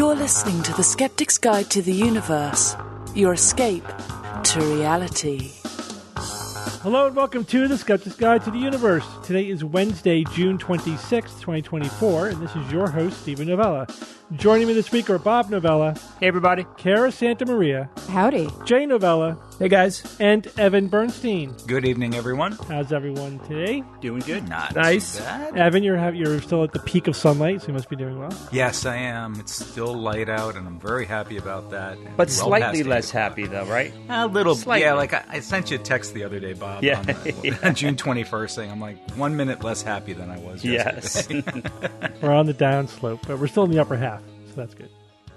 You're listening to The Skeptic's Guide to the Universe, your escape to reality. Hello and welcome to The Skeptic's Guide to the Universe. Today is Wednesday, June 26th, 2024, and this is your host, Stephen Novella. Joining me this week are Bob Novella. Hey, everybody. Kara Santa Maria. Howdy. Jay Novella. Hey, guys. And Evan Bernstein. Good evening, everyone. How's everyone today? Doing good. Not nice. too bad. Evan, you're still at the peak of sunlight, so you must be doing well. Yes, I am. It's still light out, and I'm very happy about that. But Well slightly past less 8 o'clock. happy, though, right? A little. Slightly. Yeah, like I sent you a text the other day, Bob. Yeah. On June 21st, saying I'm like 1 minute less happy than I was yesterday. Yes. We're on the downslope, but we're still in the upper half, so that's good.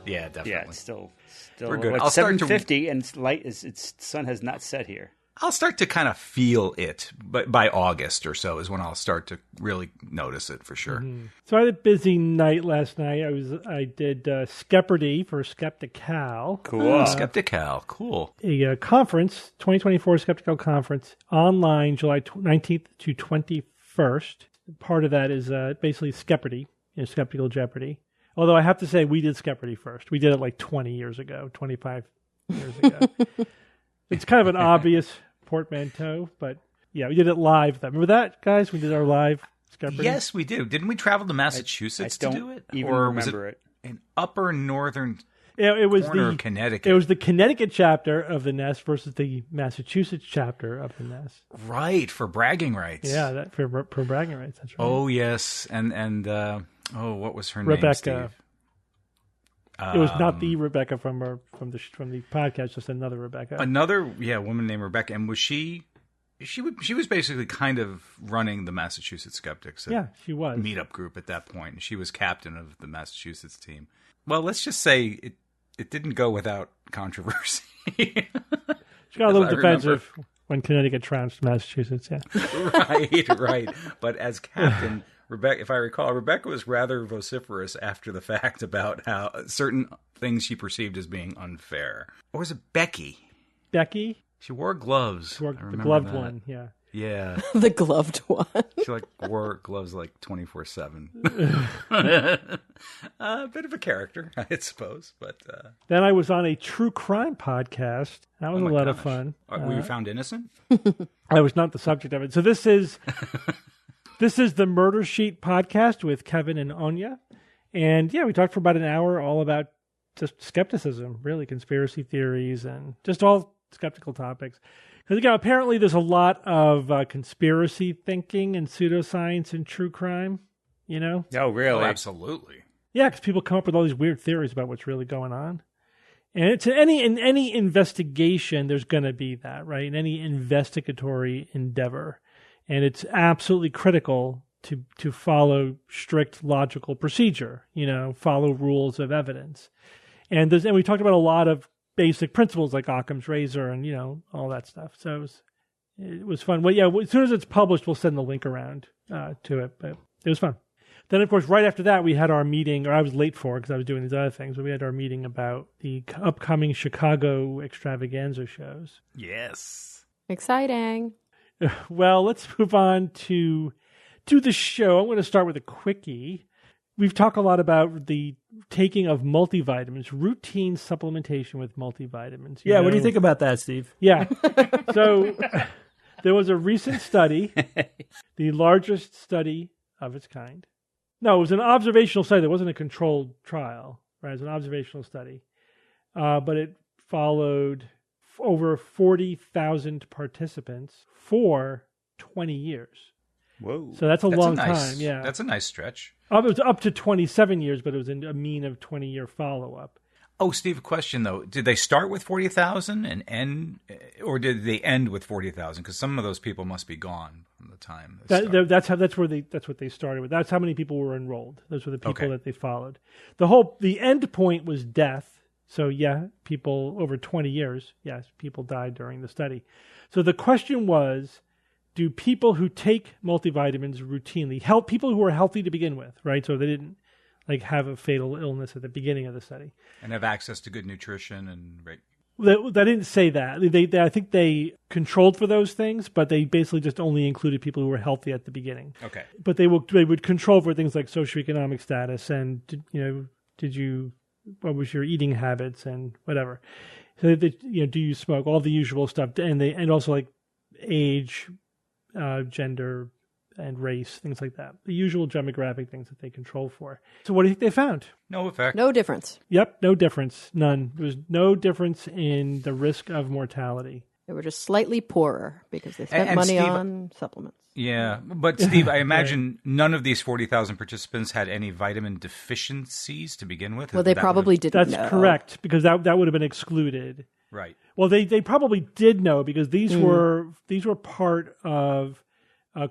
Yeah, definitely. Yeah, it's still We're good. It's I'll start to- 7:50 and it's sun has not set here. I'll start to kind of feel it, but by August or so is when I'll start to really notice it for sure. So I had a busy night last night. I did Skepperty for Skeptical. Cool. Skeptical, cool. A conference, 2024 Skeptical Conference, online July 19th to 21st. Part of that is basically Skepperty, Skeptical Jeopardy. Although I have to say, we did Skepperty first. We did it like 20 years ago, 25 years ago. It's kind of an obvious portmanteau, but yeah, we did it live. Remember that, guys? We did our live Skepperty. Yes, we do. Didn't we travel to Massachusetts I don't to do it? even or was remember it. in upper northern It was corner of Connecticut? It was the Connecticut chapter of the Nest versus the Massachusetts chapter of the Nest. Right, for bragging rights. Yeah, that for bragging rights. That's right. Oh yes, and what was her name? Rebecca. Steve? It was not the Rebecca from the podcast, just another Rebecca. Another woman named Rebecca, and was she was basically kind of running the Massachusetts Skeptics. She was meetup group at that point, and she was captain of the Massachusetts team. Well, let's just say it didn't go without controversy. She got a little defensive when Connecticut trounced Massachusetts. Yeah, right. But as captain, Rebecca, if I recall, Rebecca was rather vociferous after the fact about how certain things she perceived as being unfair. Or was it Becky? Becky. She wore gloves. She wore I the remember gloved that. one. Yeah. Yeah. The gloved one. She wore gloves like 24/7. A bit of a character, I suppose. But Then I was on a true crime podcast. That was a lot of fun. Were you found innocent? I was not the subject of it. So this is the Murder Sheet podcast with Kevin and Anya. And yeah, we talked for about an hour all about just skepticism, really, conspiracy theories, and just all skeptical topics. Because again, apparently there's a lot of conspiracy thinking and pseudoscience and true crime, you know? Oh, really? Oh, absolutely. Yeah, because people come up with all these weird theories about what's really going on. And it's in any investigation, there's going to be that, right? In any investigatory endeavor. And it's absolutely critical to follow strict logical procedure, follow rules of evidence. And we talked about a lot of basic principles like Occam's razor and, all that stuff. So it was fun. Well, yeah, as soon as it's published, we'll send the link around to it. But it was fun. Then, of course, right after that, we had our meeting, or I was late for it because I was doing these other things, but we had our meeting about the upcoming Chicago extravaganza shows. Yes. Exciting. Well, let's move on to the show. I'm going to start with a quickie. We've talked a lot about the taking of multivitamins, routine supplementation with multivitamins. Yeah, what do you think about that, Steve? Yeah. So there was a recent study, the largest study of its kind. No, it was an observational study. It wasn't a controlled trial, right? It was an observational study. But it followed over 40,000 participants for 20 years. Whoa. So that's a long time, yeah. That's a nice stretch. It was up to 27 years, but it was a mean of 20-year follow-up. Oh, Steve, question though. Did they start with 40,000 and end, or did they end with 40,000? Because some of those people must be gone from the time. That's what they started with. That's how many people were enrolled. Those were the people that they followed. The end point was death. So yeah, people over 20 years, yes, people died during the study. So the question was, do people who take multivitamins routinely help people who are healthy to begin with, right? So they didn't have a fatal illness at the beginning of the study. And have access to good nutrition and right. They didn't say that. They I think they controlled for those things, but they basically just only included people who were healthy at the beginning. Okay. But they would control for things like socioeconomic status and, did you what was your eating habits and whatever. So that, do you smoke, all the usual stuff, and also like age, gender, and race, things like that. The usual demographic things that they control for. So what do you think they found? No effect. No difference. Yep, no difference. None. There was no difference in the risk of mortality. They were just slightly poorer because they spent And money Steve, on supplements. Yeah, but Steve, I imagine none of these 40,000 participants had any vitamin deficiencies to begin with. Well, they probably didn't That's know. correct, because that would have been excluded. Right. Well, they probably did know, because these were part of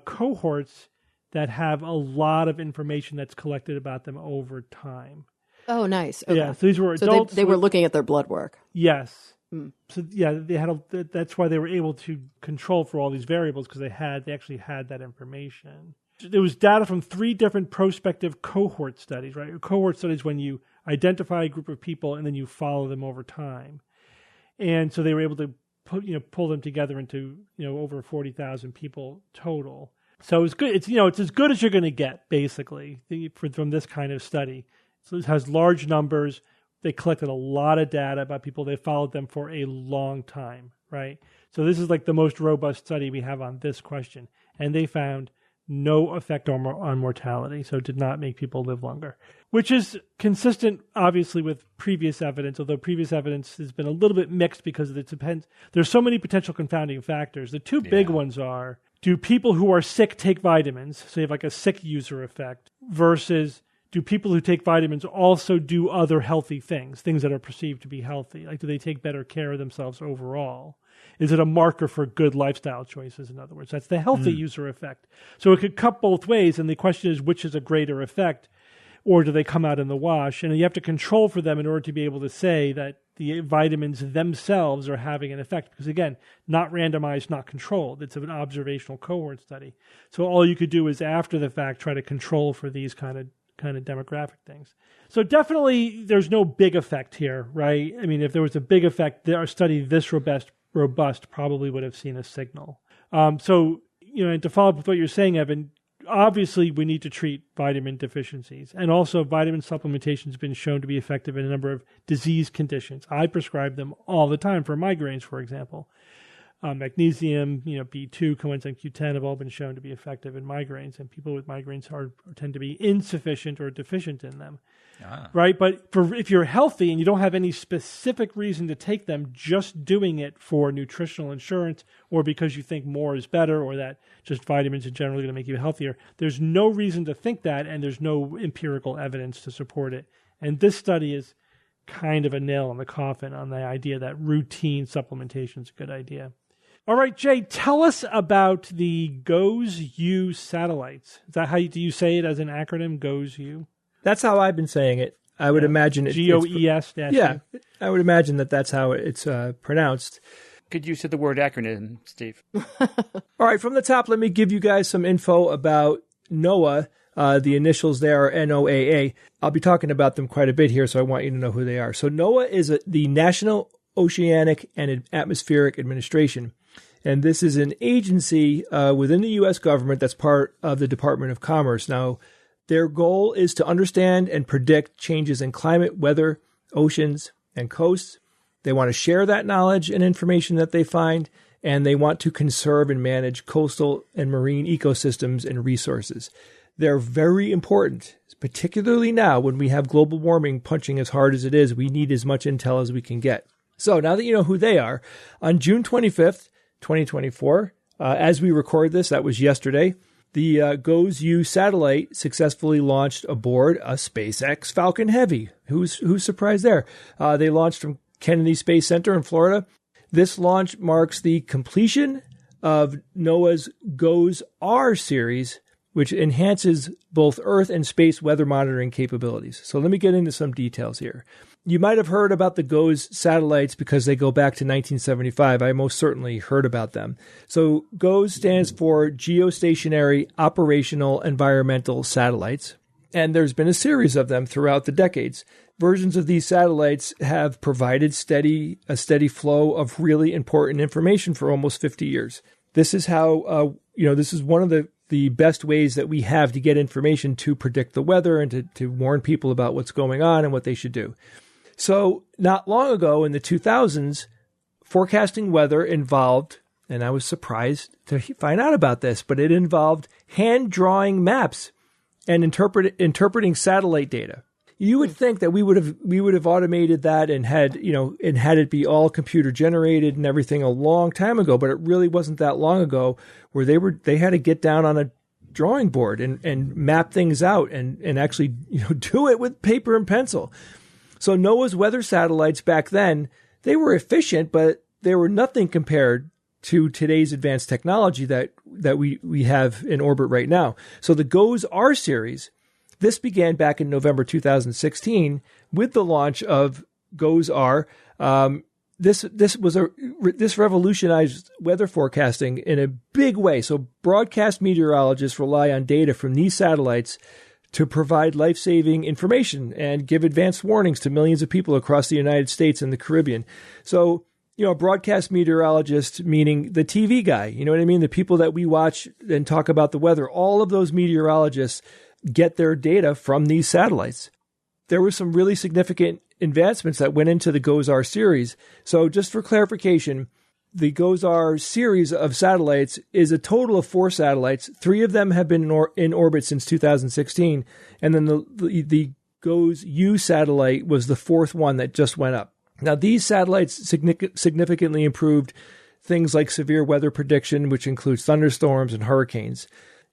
cohorts that have a lot of information that's collected about them over time. Oh, nice. Okay. Yeah, so these were So adults. they were looking at their blood work. Yes. So yeah, they had that's why they were able to control for all these variables, because they actually had that information. There was data from 3 different prospective cohort studies, right? Cohort studies when you identify a group of people and then you follow them over time. And so they were able to pull them together into, over 40,000 people total. So it's good. It's as good as you're going to get, basically, from this kind of study. So it has large numbers. They collected a lot of data about people. They followed them for a long time, right? So this is like the most robust study we have on this question. And they found no effect on mortality. So it did not make people live longer, which is consistent, obviously, with previous evidence, although previous evidence has been a little bit mixed because it depends. There's so many potential confounding factors. The 2 big ones are, do people who are sick take vitamins? So you have like a sick user effect, versus do people who take vitamins also do other healthy things that are perceived to be healthy? Like, do they take better care of themselves overall? Is it a marker for good lifestyle choices, in other words? That's the healthy user effect. So it could cut both ways, and the question is, which is a greater effect, or do they come out in the wash? And you have to control for them in order to be able to say that the vitamins themselves are having an effect. Because again, not randomized, not controlled. It's an observational cohort study. So all you could do is, after the fact, try to control for these kind of demographic things. So definitely there's no big effect here, right? I mean, if there was a big effect, our study this robust probably would have seen a signal. And to follow up with what you're saying, Evan, obviously we need to treat vitamin deficiencies. And also vitamin supplementation has been shown to be effective in a number of disease conditions. I prescribe them all the time for migraines, for example. Magnesium, B2, coenzyme Q10 have all been shown to be effective in migraines, and people with migraines tend to be insufficient or deficient in them, right? But if you're healthy and you don't have any specific reason to take them, just doing it for nutritional insurance or because you think more is better, or that just vitamins are generally going to make you healthier, there's no reason to think that, and there's no empirical evidence to support it. And this study is kind of a nail in the coffin on the idea that routine supplementation is a good idea. All right, Jay, tell us about the GOES-U satellites. Is that do you say it as an acronym, GOES-U? That's how I've been saying it. I would imagine it. GOES. Yeah, I would imagine that's how it's pronounced. Good use of the word acronym, Steve. All right, from the top, let me give you guys some info about NOAA. The initials there are NOAA. I'll be talking about them quite a bit here, so I want you to know who they are. So NOAA is the National Oceanic and Atmospheric Administration. And this is an agency within the U.S. government that's part of the Department of Commerce. Now, their goal is to understand and predict changes in climate, weather, oceans, and coasts. They want to share that knowledge and information that they find, and they want to conserve and manage coastal and marine ecosystems and resources. They're very important, particularly now when we have global warming punching as hard as it is. We need as much intel as we can get. So now that you know who they are, on June 25th, 2024, as we record this, that was yesterday, the GOES-U satellite successfully launched aboard a SpaceX Falcon Heavy. Who's surprised there? They launched from Kennedy Space Center in Florida. This launch marks the completion of NOAA's GOES-R series, which enhances both Earth and space weather monitoring capabilities. So let me get into some details here. You might have heard about the GOES satellites because they go back to 1975. I most certainly heard about them. So GOES stands for Geostationary Operational Environmental Satellites, and there's been a series of them throughout the decades. Versions of these satellites have provided a steady flow of really important information for almost 50 years. This is how, this is one of the best ways that we have to get information to predict the weather and to warn people about what's going on and what they should do. So not long ago in the 2000s, forecasting weather involved, and I was surprised to find out about this, but it involved hand drawing maps and interpreting satellite data. You would think that we would have automated that and had it be all computer generated and everything a long time ago, but it really wasn't that long ago where they had to get down on a drawing board and map things out and actually do it with paper and pencil. So NOAA's weather satellites back then, they were efficient, but they were nothing compared to today's advanced technology that we have in orbit right now. So the GOES-R series, this began back in November 2016 with the launch of GOES-R. This revolutionized weather forecasting in a big way. So broadcast meteorologists rely on data from these satellites to provide life-saving information and give advanced warnings to millions of people across the United States and the Caribbean. So, a broadcast meteorologist, meaning the TV guy, you know what I mean? The people that we watch and talk about the weather, all of those meteorologists get their data from these satellites. There were some really significant advancements that went into the GOES-R series. So just for clarification, the GOES-R series of satellites is a total of 4 satellites. 3 of them have been in orbit since 2016. And then the GOES-U satellite was the 4th one that just went up. Now, these satellites significantly improved things like severe weather prediction, which includes thunderstorms and hurricanes.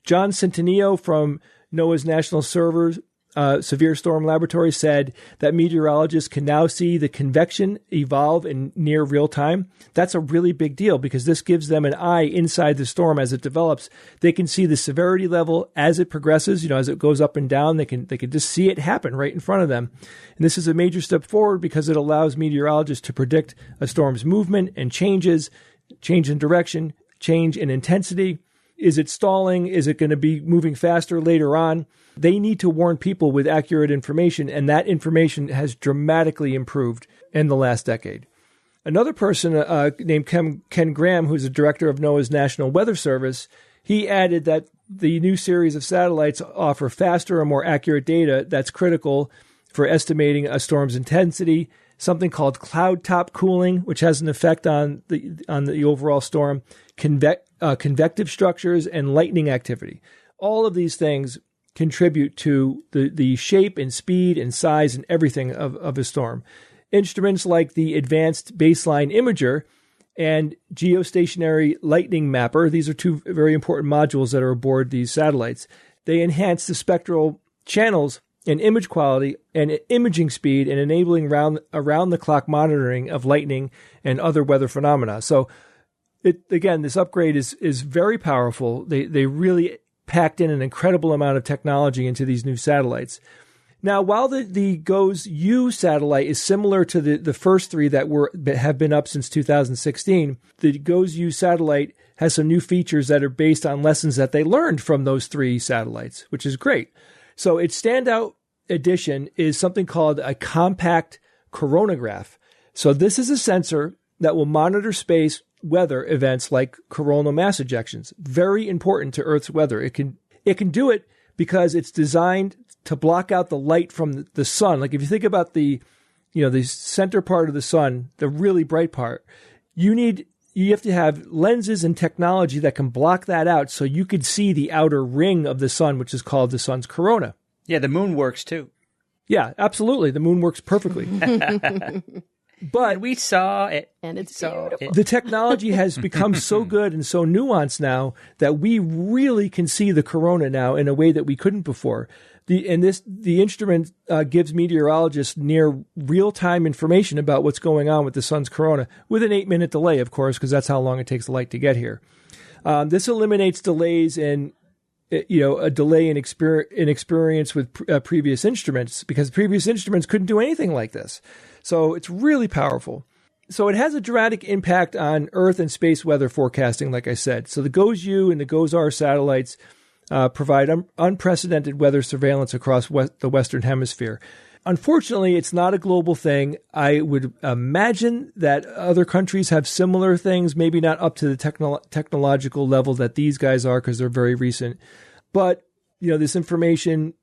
John Centineo from NOAA's National Severe Storm Laboratory said that meteorologists can now see the convection evolve in near real time. That's a really big deal because this gives them an eye inside the storm as it develops. They can see the severity level as it progresses, as it goes up and down. They can just see it happen right in front of them. And this is a major step forward because it allows meteorologists to predict a storm's movement and change in direction, change in intensity. Is it stalling? Is it going to be moving faster later on? They need to warn people with accurate information, and that information has dramatically improved in the last decade. Another person named Ken Graham, who's the director of NOAA's National Weather Service, he added that the new series of satellites offer faster and more accurate data that's critical for estimating a storm's intensity, something called cloud top cooling, which has an effect on the overall storm, convective structures, and lightning activity. All of these things contribute to the shape and speed and size and everything of a storm. Instruments like the Advanced Baseline Imager and Geostationary Lightning Mapper, these are 2 very important modules that are aboard these satellites. They enhance the spectral channels and image quality and imaging speed and enabling around-the-clock monitoring of lightning and other weather phenomena. So, this upgrade is very powerful. They really packed in an incredible amount of technology into these new satellites. Now, while the GOES-U satellite is similar to the first 3 that have been up since 2016, the GOES-U satellite has some new features that are based on lessons that they learned from those 3 satellites, which is great. So its standout addition is something called a compact coronagraph. So this is a sensor that will monitor space weather events like coronal mass ejections. Very important to Earth's weather. It can do it because it's designed to block out the light from the sun. Like if you think about the center part of the sun, the really bright part, you have to have lenses and technology that can block that out so you could see the outer ring of the sun, which is called the sun's corona. Yeah, the moon works too. Yeah, absolutely. The moon works perfectly. But we saw it. And it's beautiful. The technology has become so good and so nuanced now that we really can see the corona now in a way that we couldn't before. The instrument gives meteorologists near real-time information about what's going on with the sun's corona, with an 8-minute delay, of course, because that's how long it takes the light to get here. This eliminates delays in a delay in experience with previous instruments, because previous instruments couldn't do anything like this. So it's really powerful. So it has a dramatic impact on Earth and space weather forecasting, like I said. So the GOES-U and the GOES-R satellites provide unprecedented weather surveillance across the Western Hemisphere. Unfortunately, it's not a global thing. I would imagine that other countries have similar things, maybe not up to the technological level that these guys are because they're very recent. But, this information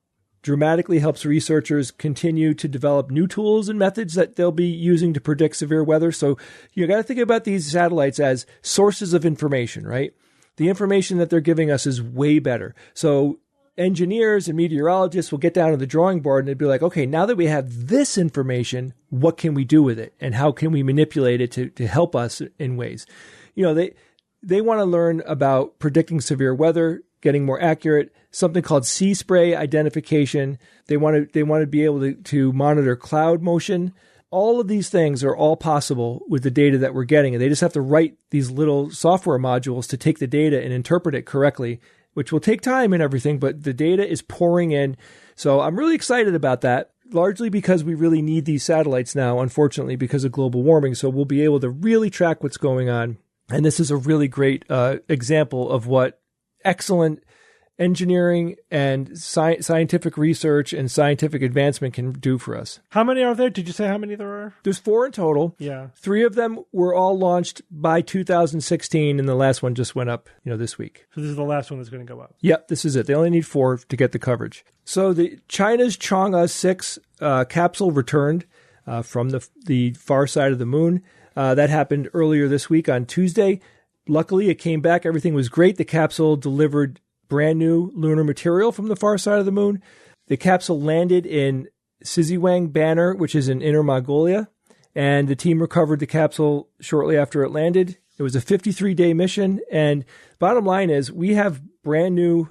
dramatically helps researchers continue to develop new tools and methods that they'll be using to predict severe weather. So you got to think about these satellites as sources of information, right? The information that they're giving us is way better. So engineers and meteorologists will get down to the drawing board and they'd be like, okay, now that we have this information, what can we do with it? And how can we manipulate it to help us in ways? They want to learn about predicting severe weather, getting more accurate, something called sea spray identification. They want to be able to monitor cloud motion. All of these things are all possible with the data that we're getting. And they just have to write these little software modules to take the data and interpret it correctly, which will take time and everything, but the data is pouring in. So I'm really excited about that, largely because we really need these satellites now, unfortunately, because of global warming. So we'll be able to really track what's going on. And this is a really great example of what excellent engineering and scientific research and scientific advancement can do for us. How many are there? Did you say how many there are? There's 4 in total. Yeah. 3 of them were all launched by 2016, and the last one just went up, this week. So this is the last one that's going to go up. Yep, this is it. They only need 4 to get the coverage. So China's Chang'e 6 capsule returned from the far side of the moon. That happened earlier this week on Tuesday. Luckily, it came back. Everything was great. The capsule delivered brand new lunar material from the far side of the moon. The capsule landed in Xizhiwang Banner, which is in Inner Mongolia, and the team recovered the capsule shortly after it landed. It was a 53-day mission, and bottom line is we have brand new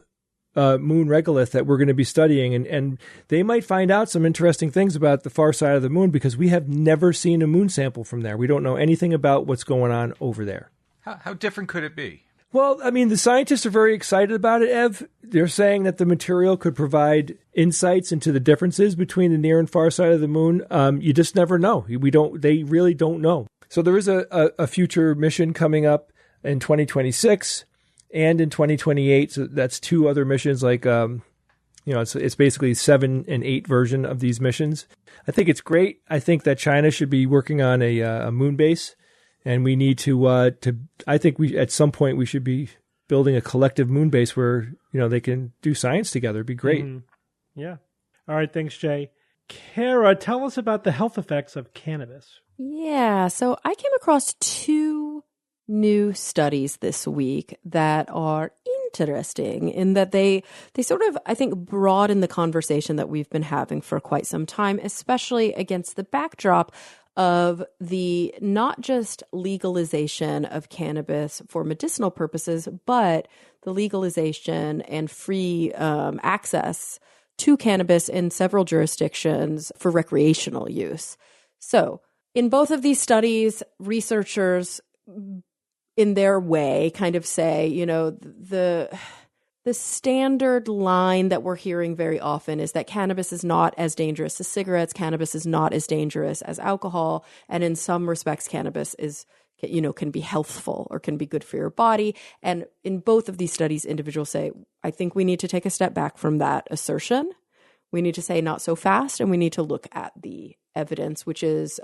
moon regolith that we're going to be studying, and they might find out some interesting things about the far side of the moon because we have never seen a moon sample from there. We don't know anything about what's going on over there. How different could it be? Well, the scientists are very excited about it, Ev. They're saying that the material could provide insights into the differences between the near and far side of the moon. You just never know. They really don't know. So there is a future mission coming up in 2026 and in 2028. So that's 2 other missions, like, it's basically 7 and 8 version of these missions. I think it's great. I think that China should be working on a moon base. And we need I think at some point we should be building a collective moon base where, they can do science together. It'd be great. Mm-hmm. Yeah. All right. Thanks, Jay. Kara, tell us about the health effects of cannabis. Yeah. So I came across 2 new studies this week that are interesting in that they sort of, I think, broaden the conversation that we've been having for quite some time, especially against the backdrop of the not just legalization of cannabis for medicinal purposes, but the legalization and free access to cannabis in several jurisdictions for recreational use. So in both of these studies, researchers in their way kind of say, the standard line that we're hearing very often is that cannabis is not as dangerous as cigarettes. Cannabis is not as dangerous as alcohol. And in some respects, cannabis is, can be healthful or can be good for your body. And in both of these studies, individuals say, I think we need to take a step back from that assertion. We need to say not so fast, and we need to look at the evidence, which is,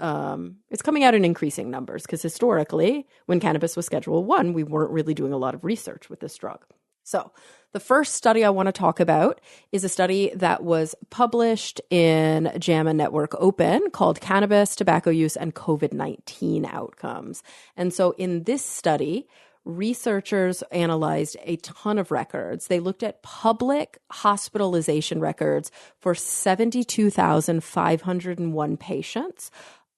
it's coming out in increasing numbers because historically, when cannabis was Schedule 1, we weren't really doing a lot of research with this drug. So the first study I want to talk about is a study that was published in JAMA Network Open called Cannabis, Tobacco Use, and COVID-19 Outcomes. And so in this study, researchers analyzed a ton of records. They looked at public hospitalization records for 72,501 patients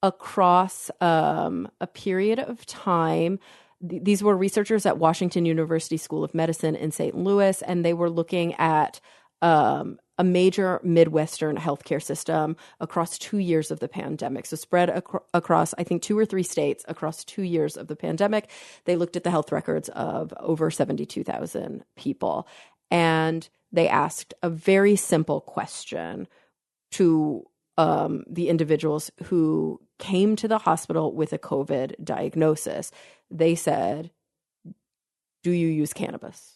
across a period of time. These were researchers at Washington University School of Medicine in St. Louis, and they were looking at a major Midwestern healthcare system across 2 years of the pandemic. So spread across, I think, 2 or 3 states across 2 years of the pandemic. They looked at the health records of over 72,000 people. And they asked a very simple question to the individuals who came to the hospital with a COVID diagnosis. They said, do you use cannabis?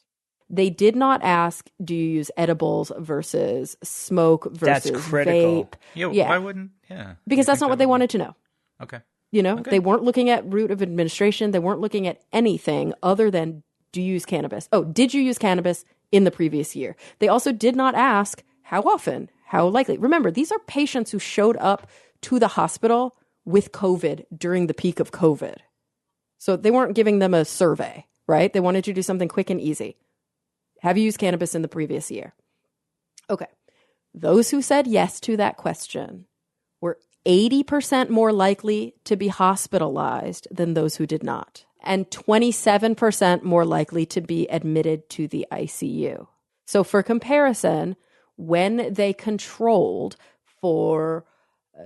They did not ask, do you use edibles versus smoke versus That's critical. vape? Yeah, why wouldn't? Yeah. Because that's not what they wanted to know. Okay. Okay. They weren't looking at route of administration. They weren't looking at anything other than, do you use cannabis? Oh, did you use cannabis in the previous year? They also did not ask, how often? How likely? Remember, these are patients who showed up to the hospital with COVID during the peak of COVID. So they weren't giving them a survey, right? They wanted to do something quick and easy. Have you used cannabis in the previous year? Okay. Those who said yes to that question were 80% more likely to be hospitalized than those who did not, and 27% more likely to be admitted to the ICU. So for comparison, when they controlled for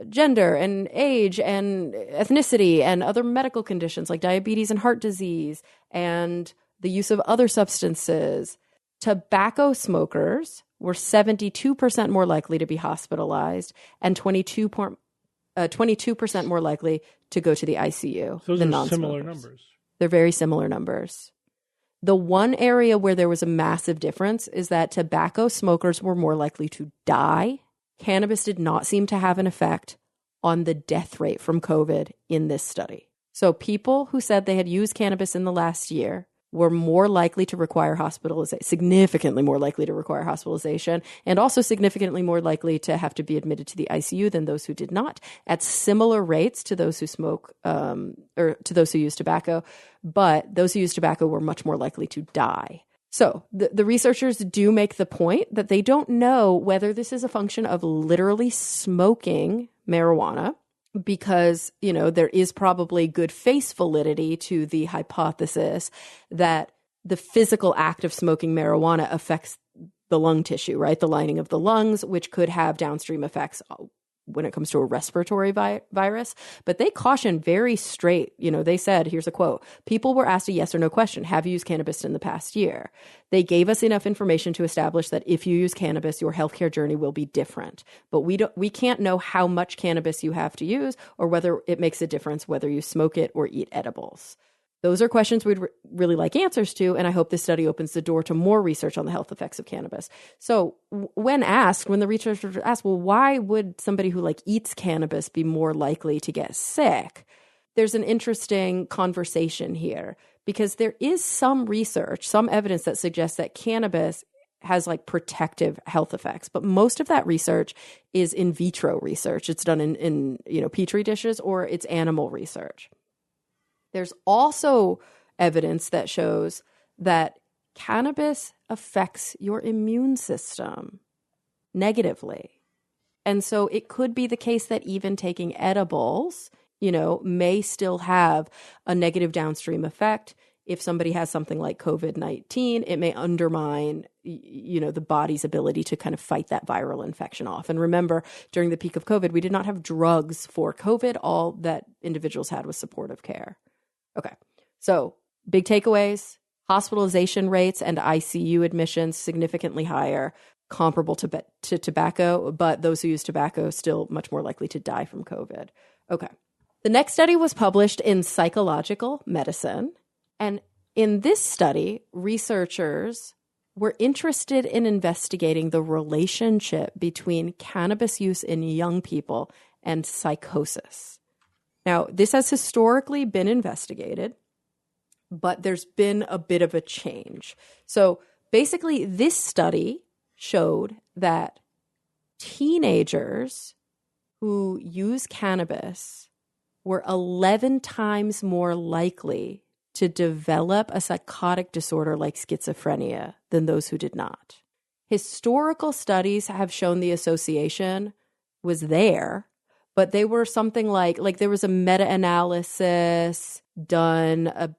gender and age and ethnicity and other medical conditions like diabetes and heart disease and the use of other substances, tobacco smokers were 72% more likely to be hospitalized and 22% more likely to go to the ICU Those than are non-smokers. similar numbers. They're very similar numbers. The one area where there was a massive difference is that tobacco smokers were more likely to die. Cannabis did not seem to have an effect on the death rate from COVID in this study. So people who said they had used cannabis in the last year were more likely to require hospitalization, significantly more likely to require hospitalization, and also significantly more likely to have to be admitted to the ICU than those who did not, at similar rates to those who smoke or to those who use tobacco. But those who use tobacco were much more likely to die. So the researchers do make the point that they don't know whether this is a function of literally smoking marijuana, because, you know, there is probably good face validity to the hypothesis that the physical act of smoking marijuana affects the lung tissue, right? The lining of the lungs, which could have downstream effects when it comes to a respiratory virus. But they caution very straight. You know, they said, here's a quote, people were asked a yes or no question. Have you used cannabis in the past year? They gave us enough information to establish that if you use cannabis, your healthcare journey will be different. But we can't know how much cannabis you have to use or whether it makes a difference whether you smoke it or eat edibles. Those are questions we'd really like answers to, and I hope this study opens the door to more research on the health effects of cannabis. So when the researchers asked, well, why would somebody who eats cannabis be more likely to get sick? There's an interesting conversation here, because there is some research, some evidence that suggests that cannabis has protective health effects, but most of that research is in vitro research. It's done in petri dishes, or it's animal research. There's also evidence that shows that cannabis affects your immune system negatively. And so it could be the case that even taking edibles, may still have a negative downstream effect. If somebody has something like COVID-19, it may undermine, the body's ability to kind of fight that viral infection off. And remember, during the peak of COVID, we did not have drugs for COVID. All that individuals had was supportive care. Okay, so big takeaways: hospitalization rates and ICU admissions significantly higher, comparable to tobacco, but those who use tobacco still much more likely to die from COVID. Okay, the next study was published in Psychological Medicine, and in this study, researchers were interested in investigating the relationship between cannabis use in young people and psychosis. Now, this has historically been investigated, but there's been a bit of a change. So basically, this study showed that teenagers who use cannabis were 11 times more likely to develop a psychotic disorder like schizophrenia than those who did not. Historical studies have shown the association was there, but they were something like there was a meta-analysis done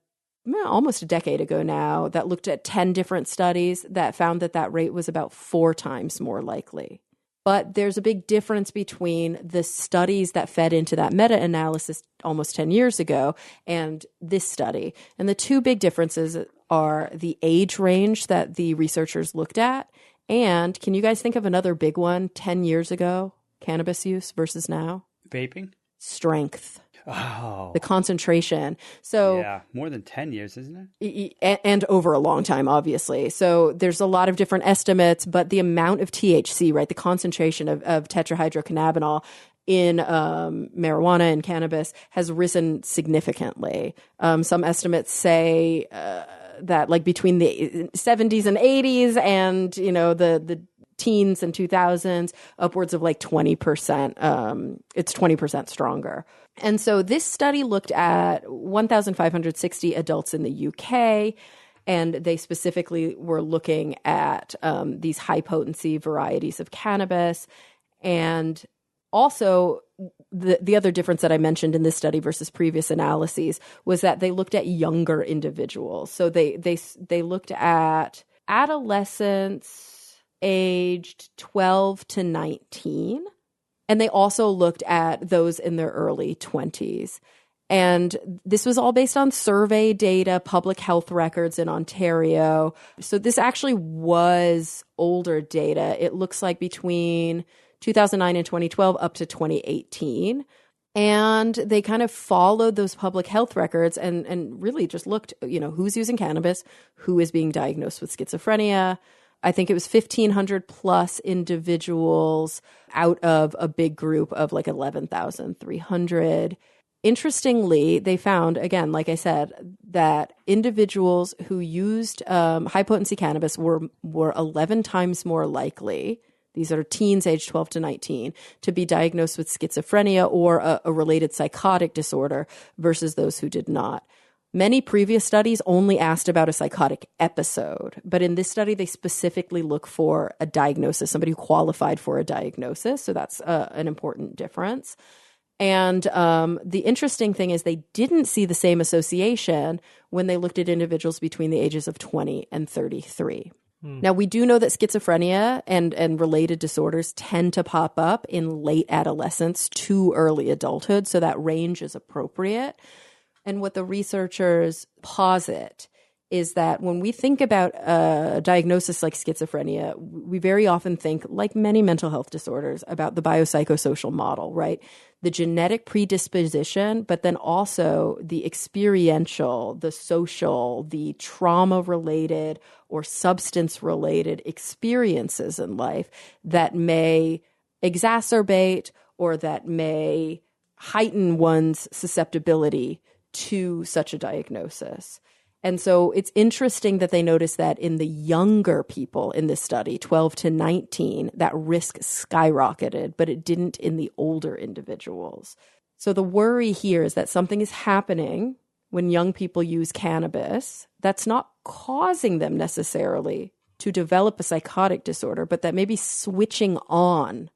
almost a decade ago now that looked at 10 different studies that found that rate was about 4 times more likely. But there's a big difference between the studies that fed into that meta-analysis almost 10 years ago and this study. And the two big differences are the age range that the researchers looked at. And can you guys think of another big one 10 years ago, cannabis use versus now? Vaping? Strength. Oh. The concentration. So yeah, more than 10 years, isn't it? And over a long time, obviously. So there's a lot of different estimates, but the amount of THC, right, the concentration of tetrahydrocannabinol in marijuana and cannabis has risen significantly. Some estimates say that between the 70s and 80s and, the teens and 2000s, upwards of like 20%. It's 20% stronger. And so this study looked at 1,560 adults in the UK, and they specifically were looking at these high potency varieties of cannabis. And also, the other difference that I mentioned in this study versus previous analyses was that they looked at younger individuals. So they looked at adolescents aged 12 to 19. And they also looked at those in their early 20s. And this was all based on survey data, public health records in Ontario. So this actually was older data. It looks like between 2009 and 2012 up to 2018. And they kind of followed those public health records and really just looked, who's using cannabis, who is being diagnosed with schizophrenia. I think it was 1,500 plus individuals out of a big group of like 11,300. Interestingly, they found, again, like I said, that individuals who used high-potency cannabis were 11 times more likely, these are teens aged 12 to 19, to be diagnosed with schizophrenia or a related psychotic disorder versus those who did not. Many previous studies only asked about a psychotic episode, but in this study, they specifically look for a diagnosis, somebody who qualified for a diagnosis. So that's an important difference. And the interesting thing is they didn't see the same association when they looked at individuals between the ages of 20 and 33. Now, we do know that schizophrenia and related disorders tend to pop up in late adolescence to early adulthood, so that range is appropriate. And what the researchers posit is that when we think about a diagnosis like schizophrenia, we very often think, like many mental health disorders, about the biopsychosocial model, right? The genetic predisposition, but then also the experiential, the social, the trauma-related or substance-related experiences in life that may exacerbate or that may heighten one's susceptibility to such a diagnosis. And so it's interesting that they noticed that in the younger people in this study, 12 to 19, that risk skyrocketed, but it didn't in the older individuals. So the worry here is that something is happening when young people use cannabis that's not causing them necessarily to develop a psychotic disorder, but that may be switching on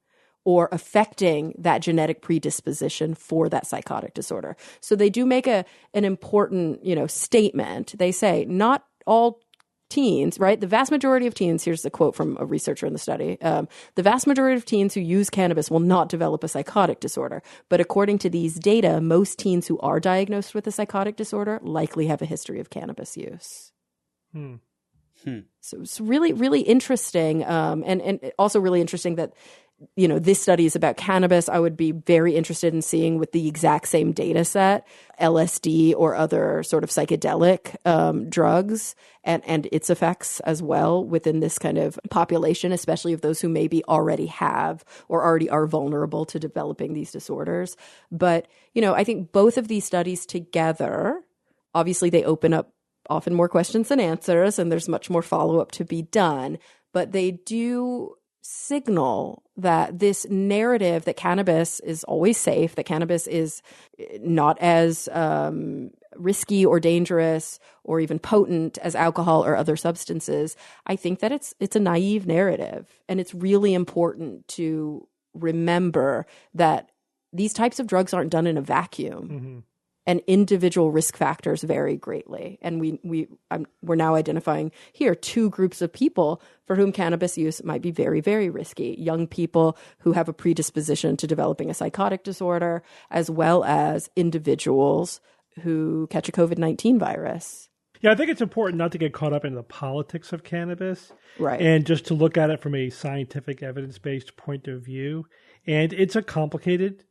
or affecting that genetic predisposition for that psychotic disorder. So they do make an important, statement. They say not all teens, right? The vast majority of teens, here's the quote from a researcher in the study, the vast majority of teens who use cannabis will not develop a psychotic disorder. But according to these data, most teens who are diagnosed with a psychotic disorder likely have a history of cannabis use. So it's really, really interesting. And also really interesting that this study is about cannabis. I would be very interested in seeing with the exact same data set, LSD or other sort of psychedelic drugs and its effects as well within this kind of population, especially of those who maybe already have or already are vulnerable to developing these disorders. But, I think both of these studies together, obviously they open up often more questions than answers, and there's much more follow-up to be done. But they do signal that this narrative that cannabis is always safe, that cannabis is not as risky or dangerous or even potent as alcohol or other substances, I think that it's a naive narrative. And it's really important to remember that these types of drugs aren't done in a vacuum. Mm-hmm. And individual risk factors vary greatly. And we're now identifying here two groups of people for whom cannabis use might be very, very risky. Young people who have a predisposition to developing a psychotic disorder, as well as individuals who catch a COVID-19 virus. Yeah, I think it's important not to get caught up in the politics of cannabis. Right. And just to look at it from a scientific, evidence-based point of view. And it's a complicated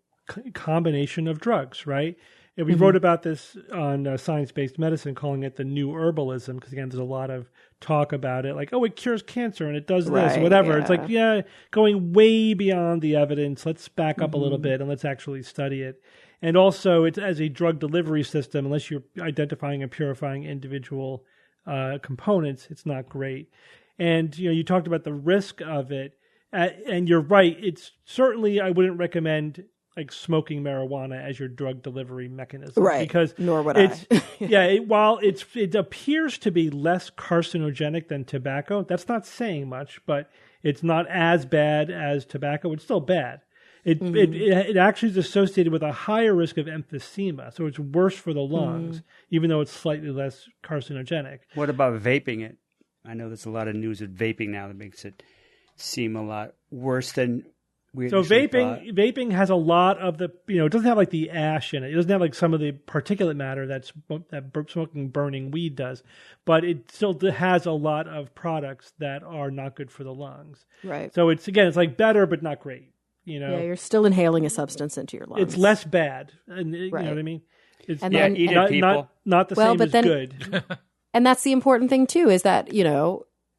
combination of drugs, right? And we wrote about this on Science-Based Medicine, calling it the new herbalism, because, again, there's a lot of talk about it, like, oh, it cures cancer and it does this, whatever. Yeah. It's like, going way beyond the evidence. Let's back up a little bit and let's actually study it. And also, it's as a drug delivery system, unless you're identifying and purifying individual components, it's not great. And, you talked about the risk of it. And you're right. It's certainly, I wouldn't recommend like smoking marijuana as your drug delivery mechanism. Right. Because Nor would it's, I. while it appears to be less carcinogenic than tobacco, that's not saying much, but it's not as bad as tobacco. It's still bad. It actually is associated with a higher risk of emphysema. So it's worse for the lungs, even though it's slightly less carcinogenic. What about vaping it? I know there's a lot of news with vaping now that makes it seem a lot worse than we So initially thought. vaping has a lot of the, it doesn't have like the ash in it. It doesn't have like some of the particulate matter that smoking burning weed does, but it still has a lot of products that are not good for the lungs. Right. So it's like better, but not great. Yeah, you're still inhaling a substance into your lungs. It's less bad. And you know what I mean? It's And then- eat it, people. not the Well, same but as then- good. And that's the important thing, too, is that,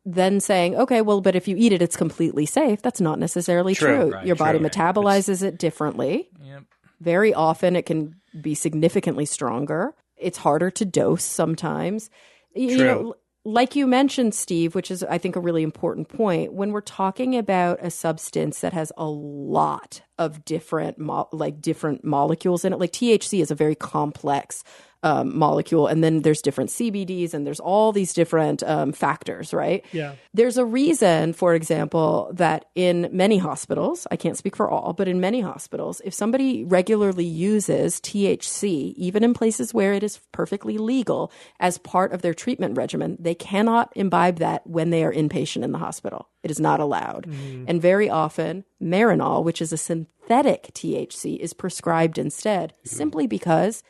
then saying, okay, well, but if you eat it, it's completely safe. That's not necessarily true. Right, Your body true. metabolizes it differently. Yep. Very often it can be significantly stronger. It's harder to dose sometimes. True. Like you mentioned, Steve, which is, I think, a really important point, when we're talking about a substance that has a lot of different molecules in it, like THC is a very complex molecule, and then there's different CBDs, and there's all these different factors, right? Yeah. There's a reason, for example, that in many hospitals, I can't speak for all, but in many hospitals, if somebody regularly uses THC, even in places where it is perfectly legal, as part of their treatment regimen, they cannot imbibe that when they are inpatient in the hospital. It is not allowed. And very often, Marinol, which is a synthetic THC, is prescribed instead, simply because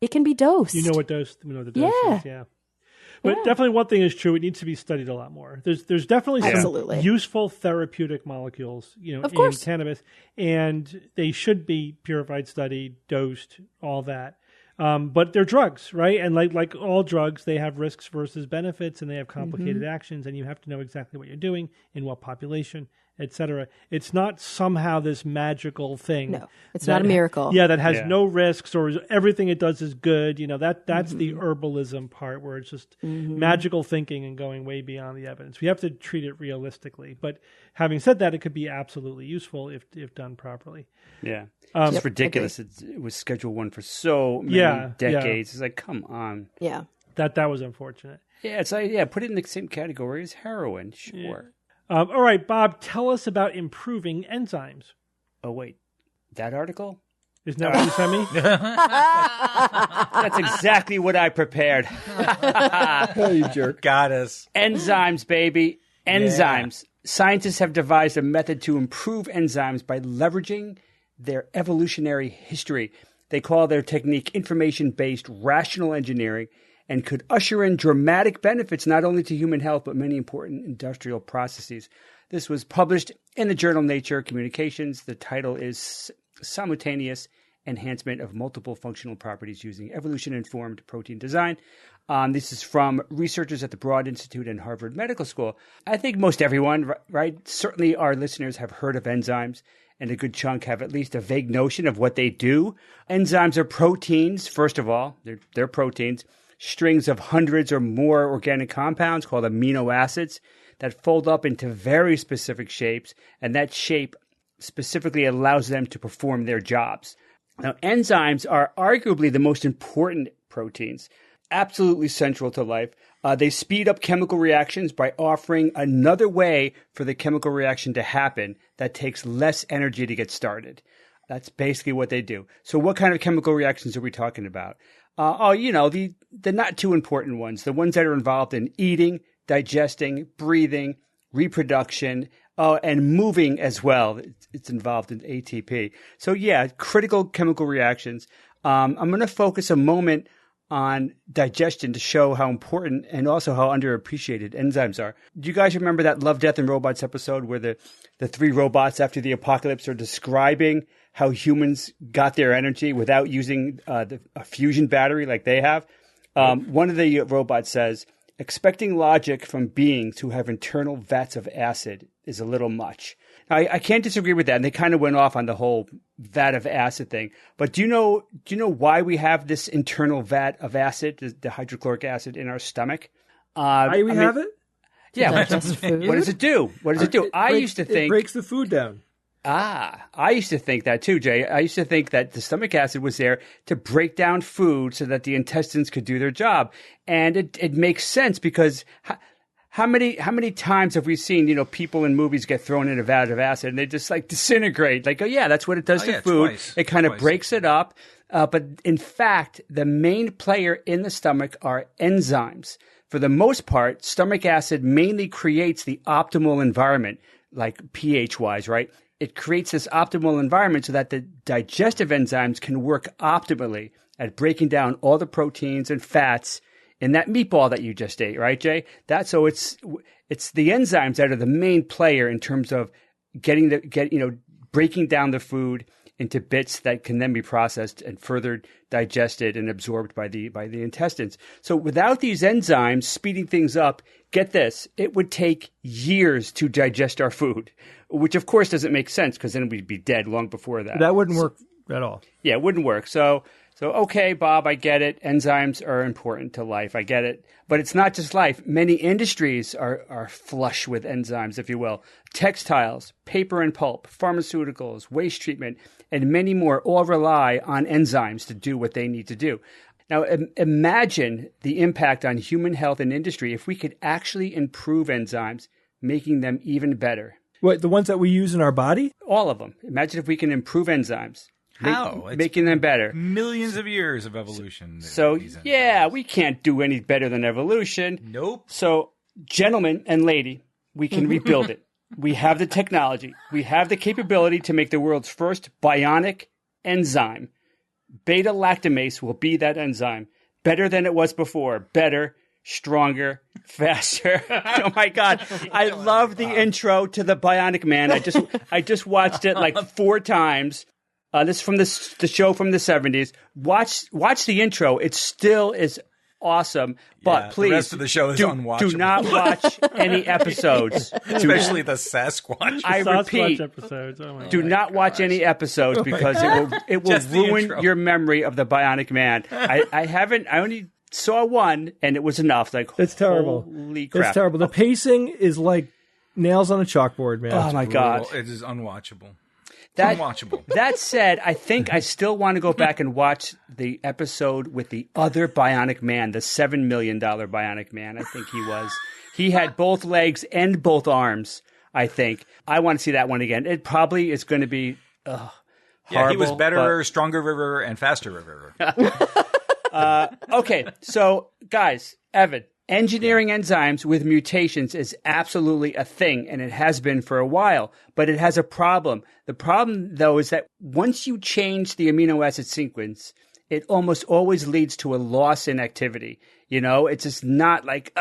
it can be dosed. You know what dose? We know the dose is, yeah. But Yeah. definitely one thing is true. It needs to be studied a lot more. There's definitely some Absolutely. useful therapeutic molecules, Of in course. cannabis, and they should be purified, studied, dosed, all that. But they're drugs, right? And like all drugs, they have risks versus benefits, and they have complicated actions, and you have to know exactly what you're doing, in what population, etc. It's not somehow this magical thing. No, it's not a miracle. Yeah, that has Yeah. no risks, or everything it does is good. That's the herbalism part, where it's just magical thinking and going way beyond the evidence. We have to treat it realistically. But having said that, it could be absolutely useful if done properly. Yeah. Yep, It's ridiculous. It was Schedule 1 for so many Yeah, decades. It's like, come on. Yeah. That was unfortunate. Yeah, it's like, put it in the same category as heroin. Sure. All right, Bob, tell us about improving enzymes. Oh, wait. That article? Isn't that what you sent me? That's exactly what I prepared. Oh, you jerk. Got us. Enzymes, baby. Enzymes. Scientists have devised a method to improve enzymes by leveraging their evolutionary history. They call their technique information-based rational engineering and could usher in dramatic benefits not only to human health, but many important industrial processes. This was published in the journal Nature Communications. The title is Simultaneous Enhancement of Multiple Functional Properties Using Evolution-Informed Protein Design. This is from researchers at the Broad Institute and Harvard Medical School. I think most everyone, right? Certainly our listeners have heard of enzymes, and a good chunk have at least a vague notion of what they do. Enzymes are proteins, first of all. They're proteins. Strings of hundreds or more organic compounds called amino acids that fold up into very specific shapes, and that shape specifically allows them to perform their jobs. Now, enzymes are arguably the most important proteins, absolutely central to life. They speed up chemical reactions by offering another way for the chemical reaction to happen that takes less energy to get started. That's basically what they do. So what kind of chemical reactions are we talking about? The not too important ones, the ones that are involved in eating, digesting, breathing, reproduction, and moving as well. It's involved in ATP. So yeah, critical chemical reactions. I'm going to focus a moment on digestion to show how important and also how underappreciated enzymes are. Do you guys remember that Love, Death, and Robots episode where the three robots after the apocalypse are describing how humans got their energy without using a fusion battery like they have? One of the robots says, expecting logic from beings who have internal vats of acid is a little much. Now, I can't disagree with that. And they kind of went off on the whole vat of acid thing. But do you know why we have this internal vat of acid, the hydrochloric acid in our stomach? Why we have it? Yeah. digest food. What does it do? What does it do? I used to It think. breaks the food down. I used to think that too, Jay. I used to think that the stomach acid was there to break down food so that the intestines could do their job. And it makes sense because how many times have we seen, people in movies get thrown in a vat of acid and they just like disintegrate? Like, oh yeah, that's what it does to food. Twice. It kind of Twice. breaks it up. But in fact, the main player in the stomach are enzymes. For the most part, stomach acid mainly creates the optimal environment, like pH-wise, right? It creates this optimal environment so that the digestive enzymes can work optimally at breaking down all the proteins and fats in that meatball that you just ate, right, Jay? It's the enzymes that are the main player in terms of breaking down the food into bits that can then be processed and further digested and absorbed by the intestines. So without these enzymes speeding things up, get this, it would take years to digest our food, which of course doesn't make sense because then we'd be dead long before that. That wouldn't work at all. Yeah, it wouldn't work. So okay, Bob, I get it. Enzymes are important to life. I get it. But it's not just life. Many industries are flush with enzymes, if you will. Textiles, paper and pulp, pharmaceuticals, waste treatment, and many more all rely on enzymes to do what they need to do. Now, imagine the impact on human health and industry if we could actually improve enzymes, making them even better. What, the ones that we use in our body? All of them. Imagine if we can improve enzymes. How? It's Making them better. Millions of years of evolution. So, these enzymes. yeah, we can't do any better than evolution. Nope. So, gentlemen and lady, we can rebuild it. We have the technology. We have the capability to make the world's first bionic enzyme. Beta-lactamase will be that enzyme. Better than it was before. Better, stronger, faster. Oh my God. I love the intro to the Bionic Man. I just watched it like 4 times. This is from the show from the 70s. Watch the intro. It still is awesome. But Yeah, please, the rest of the show is unwatchable. do not watch any episodes. Especially the Sasquatch. I Sasquatch repeat, episodes. Oh my do God. not watch any episodes because it will Just the ruin intro. your memory of the Bionic Man. I only saw one and it was enough. Like, It's terrible. Holy crap. It's terrible. The pacing is like nails on a chalkboard, man. Oh my God. It is unwatchable. That- Unwatchable. That said, I think I still want to go back and watch the episode with the other Bionic Man, the $7 million Bionic Man. I think he was. He had both legs and both arms, I think. I want to see that one again. It probably is going to be horrible. Yeah, he was better, but- stronger river, and faster river. Okay, so guys, Evan, engineering enzymes with mutations is absolutely a thing, and it has been for a while, but it has a problem. The problem, though, is that once you change the amino acid sequence, it almost always leads to a loss in activity. It's just not like,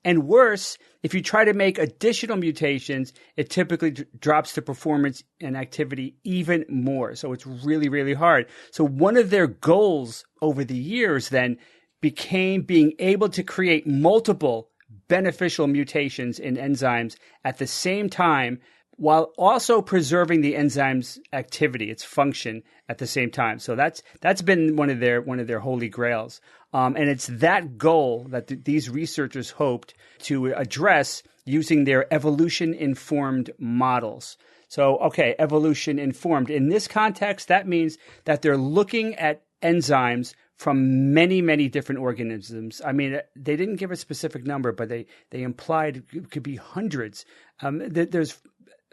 And worse, if you try to make additional mutations, it typically drops the performance and activity even more. So it's really, really hard. So one of their goals over the years then became being able to create multiple beneficial mutations in enzymes at the same time while also preserving the enzyme's activity, its function at the same time. So that's been one of their holy grails. And it's that goal that these researchers hoped to address using their evolution-informed models. So, okay, evolution-informed. In this context, that means that they're looking at enzymes from many, many different organisms. I mean, they didn't give a specific number, but they implied it could be hundreds. There's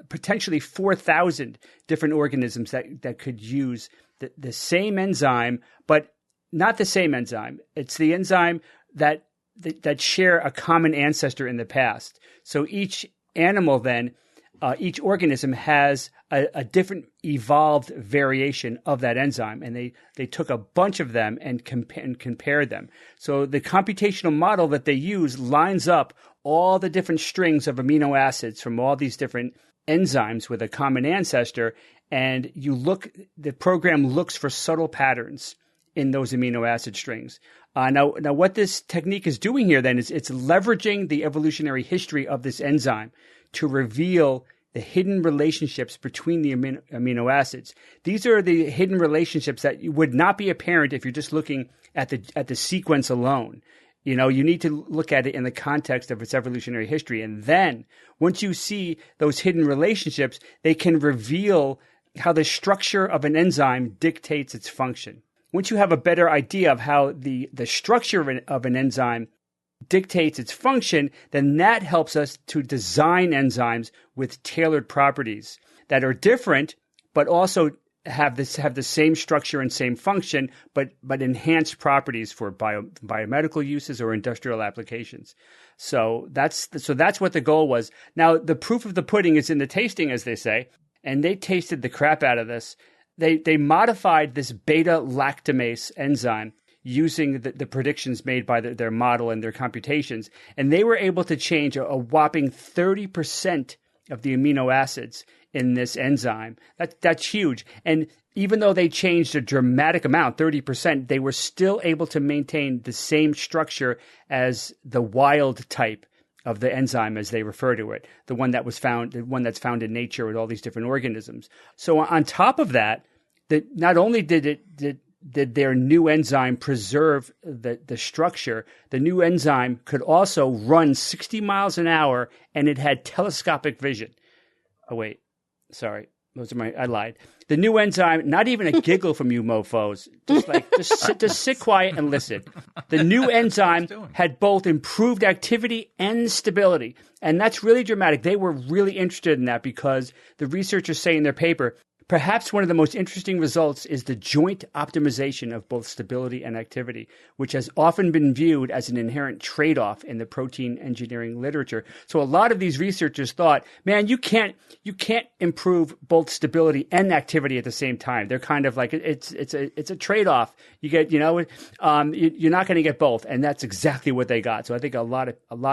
potentially 4,000 different organisms that could use the same enzyme, but not the same enzyme. It's the enzyme that share a common ancestor in the past. So each animal then, each organism has a different evolved variation of that enzyme, and they took a bunch of them and compared them. So the computational model that they use lines up all the different strings of amino acids from all these different enzymes with a common ancestor, and the program looks for subtle patterns in those amino acid strings. Now what this technique is doing here then is it's leveraging the evolutionary history of this enzyme to reveal the hidden relationships between the amino acids. These are the hidden relationships that would not be apparent if you're just looking at the sequence alone. You know, you need to look at it in the context of its evolutionary history. And then once you see those hidden relationships, they can reveal how the structure of an enzyme dictates its function. Once you have a better idea of how the structure of an enzyme dictates its function, then that helps us to design enzymes with tailored properties that are different, but also have the same structure and same function, but enhanced properties for biomedical uses or industrial applications. So that's what the goal was. Now, the proof of the pudding is in the tasting, as they say, and they tasted the crap out of this. They modified this beta lactamase enzyme using the predictions made by their model and their computations, and they were able to change a whopping 30% of the amino acids in this enzyme. That's huge. And even though they changed a dramatic amount, 30%, they were still able to maintain the same structure as the wild type of the enzyme, as they refer to it, the one that's found in nature with all these different organisms. So on top of that, not only did their new enzyme preserve the structure, the new enzyme could also run 60 miles an hour, and it had telescopic vision. Oh, wait. Sorry. I lied. The new enzyme, not even a giggle from you mofos. Just sit quiet and listen. The new enzyme had both improved activity and stability. And that's really dramatic. They were really interested in that because the researchers say in their paper, perhaps one of the most interesting results is the joint optimization of both stability and activity, which has often been viewed as an inherent trade-off in the protein engineering literature. So a lot of these researchers thought, man, you can't improve both stability and activity at the same time. They're kind of like it's a trade-off. You get, you're not going to get both, and that's exactly what they got. So I think a lot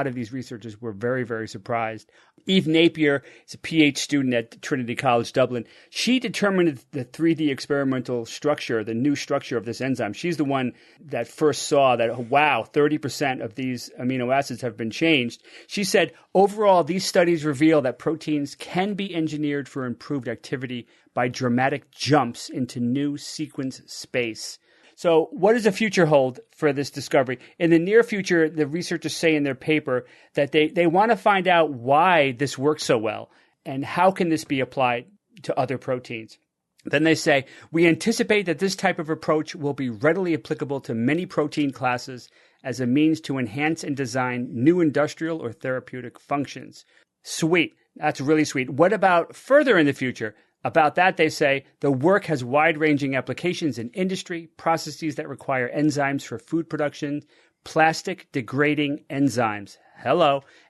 of these researchers were very, very surprised. Eve Napier is a PhD student at Trinity College Dublin. She determined the 3D experimental structure, the new structure of this enzyme. She's the one that first saw that, wow, 30% of these amino acids have been changed. She said, overall, these studies reveal that proteins can be engineered for improved activity by dramatic jumps into new sequence space. So what does the future hold for this discovery? In the near future, the researchers say in their paper that they want to find out why this works so well and how can this be applied to other proteins. Then they say, we anticipate that this type of approach will be readily applicable to many protein classes as a means to enhance and design new industrial or therapeutic functions. Sweet. That's really sweet. What about further in the future? About that, they say, the work has wide-ranging applications in industry, processes that require enzymes for food production, plastic-degrading enzymes,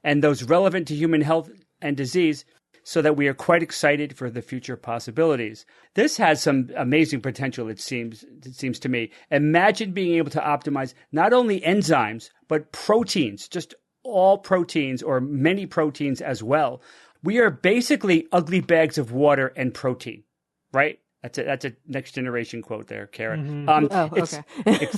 and those relevant to human health and disease, so that we are quite excited for the future possibilities. This has some amazing potential, it seems to me. Imagine being able to optimize not only enzymes, but proteins, just all proteins or many proteins as well. We are basically ugly bags of water and protein, right? That's a next generation quote there, Kara. Okay.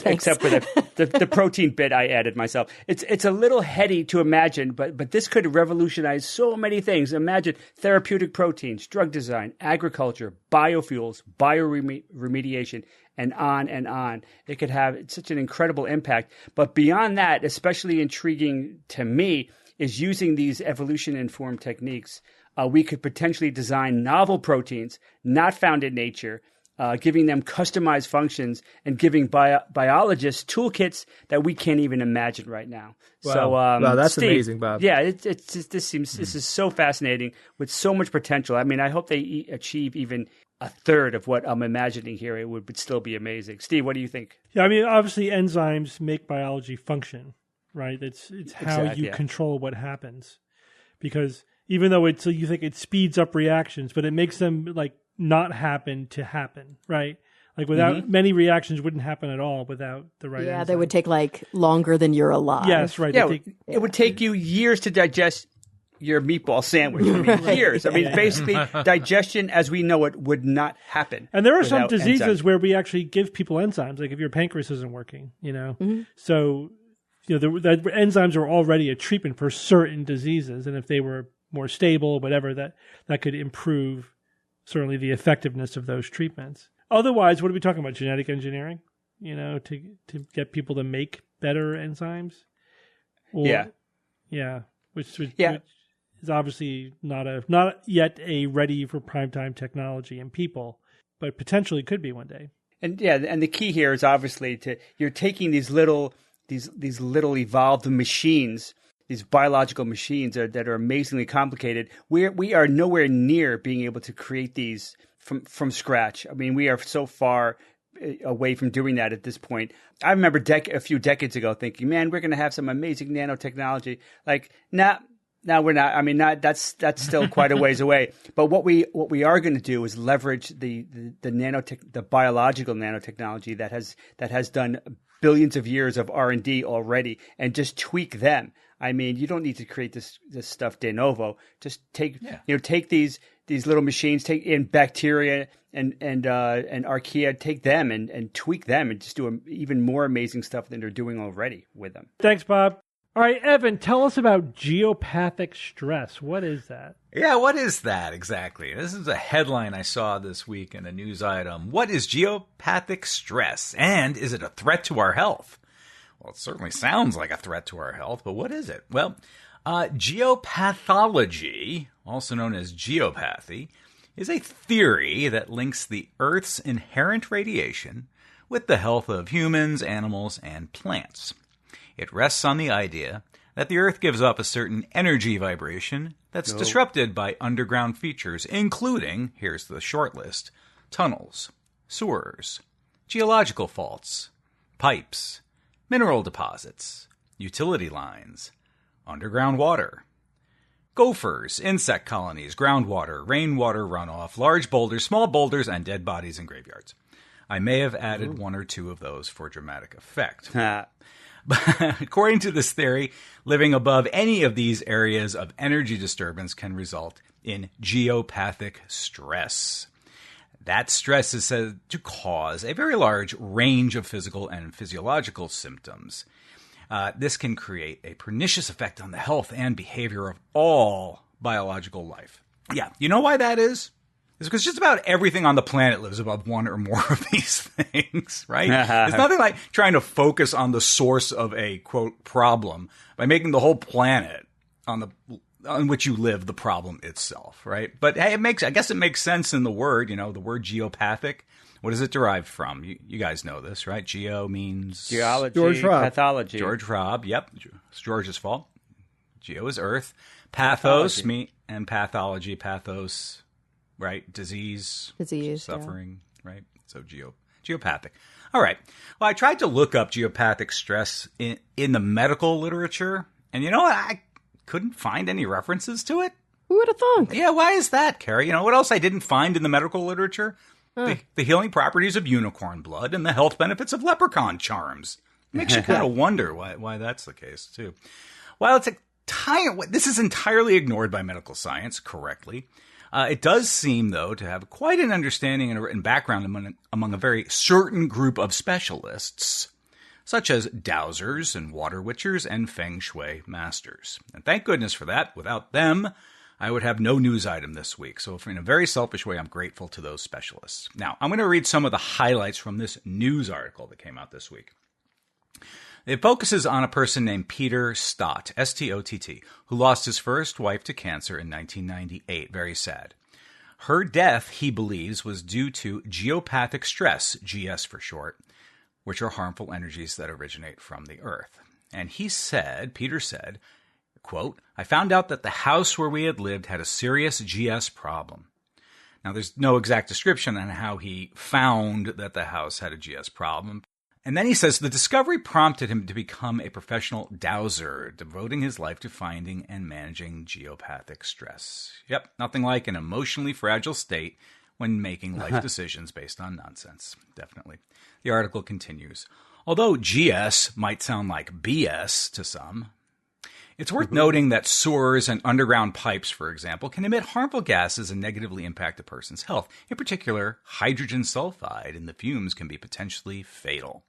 Except for the protein bit I added myself. It's a little heady to imagine, but this could revolutionize so many things. Imagine therapeutic proteins, drug design, agriculture, biofuels, bioremediation, and on and on. It could have such an incredible impact. But beyond that, especially intriguing to me, is using these evolution-informed techniques. We could potentially design novel proteins not found in nature, giving them customized functions and giving biologists toolkits that we can't even imagine right now. Wow. So, wow, that's Steve, amazing, Bob. Yeah, this is so fascinating with so much potential. I mean, I hope they achieve even a third of what I'm imagining here. It would still be amazing. Steve, what do you think? Yeah, I mean, obviously enzymes make biology function, right? It's how Exactly, you yeah. control what happens, because even though you think it speeds up reactions, but it makes them like not happen to happen, right? Like without many reactions wouldn't happen at all without the right. Yeah, enzyme. they would take like longer than you're alive. Yes, right. Yeah, They it would take you years to digest your meatball sandwich. I mean, years. I mean, basically, digestion as we know it would not happen. And there are some without diseases enzymes. where we actually give people enzymes, like if your pancreas isn't working, So, the enzymes are already a treatment for certain diseases, and if they were more stable, whatever, that could improve certainly the effectiveness of those treatments. Otherwise, what are we talking about? Genetic engineering, to get people to make better enzymes. Yeah. Which is obviously not yet a ready for primetime technology in people, but potentially could be one day. And the key here is obviously you're taking these little evolved machines, these biological machines that are amazingly complicated. We are nowhere near being able to create these from scratch. I mean, we are so far away from doing that at this point. I remember a few decades ago thinking, man, we're going to have some amazing nanotechnology. Like, now we're not. I mean, that's still quite a ways away. But what we are going to do is leverage the biological nanotechnology that has done billions of years of R&D already, and just tweak them. I mean, you don't need to create this stuff de novo. Just take these little machines, take in bacteria and archaea, take them and tweak them, and just do even more amazing stuff than they're doing already with them. Thanks, Bob. All right, Evan, tell us about geopathic stress. What is that? Yeah, what is that exactly? This is a headline I saw this week in a news item. What is geopathic stress, and is it a threat to our health? Well, it certainly sounds like a threat to our health, but what is it? Well, geopathology, also known as geopathy, is a theory that links the Earth's inherent radiation with the health of humans, animals, and plants. It rests on the idea that the Earth gives up a certain energy vibration that's disrupted by underground features, including, here's the short list, tunnels, sewers, geological faults, pipes, mineral deposits, utility lines, underground water, gophers, insect colonies, groundwater, rainwater runoff, large boulders, small boulders, and dead bodies in graveyards. I may have added one or two of those for dramatic effect. But according to this theory, living above any of these areas of energy disturbance can result in geopathic stress. That stress is said to cause a very large range of physical and physiological symptoms. This can create a pernicious effect on the health and behavior of all biological life. Yeah, you know why that is? It's because just about everything on the planet lives above one or more of these things, right? It's nothing like trying to focus on the source of a, quote, problem by making the whole planet on which you live the problem itself, right? But hey, I guess it makes sense in the word, the word geopathic. What is it derived from? You guys know this, right? Geo means geology, George Robb. pathology. George Robb, yep. It's George's fault. Geo is Earth. Pathos, and pathology, pathos, right? Disease, suffering, right? So geopathic. All right. Well, I tried to look up geopathic stress in the medical literature, and you know what? I couldn't find any references to it. Who would have thunk? Yeah, why is that, Carrie? You know what else I didn't find in the medical literature? The healing properties of unicorn blood and the health benefits of leprechaun charms. Makes you kind of wonder why that's the case, too. While this is entirely ignored by medical science correctly, it does seem, though, to have quite an understanding and background among a very certain group of specialists, such as dowsers and water witchers and feng shui masters. And thank goodness for that. Without them, I would have no news item this week. So in a very selfish way, I'm grateful to those specialists. Now, I'm going to read some of the highlights from this news article that came out this week. It focuses on a person named Peter Stott, S-T-O-T-T, who lost his first wife to cancer in 1998. Very sad. Her death, he believes, was due to geopathic stress, GS for short, which are harmful energies that originate from the earth. And Peter said, quote, I found out that the house where we had lived had a serious GS problem. Now, there's no exact description on how he found that the house had a GS problem. And then he says the discovery prompted him to become a professional dowser, devoting his life to finding and managing geopathic stress. Yep, nothing like an emotionally fragile state when making life decisions based on nonsense. Definitely. The article continues. Although GS might sound like BS to some, it's worth noting that sewers and underground pipes, for example, can emit harmful gases and negatively impact a person's health. In particular, hydrogen sulfide in the fumes can be potentially fatal.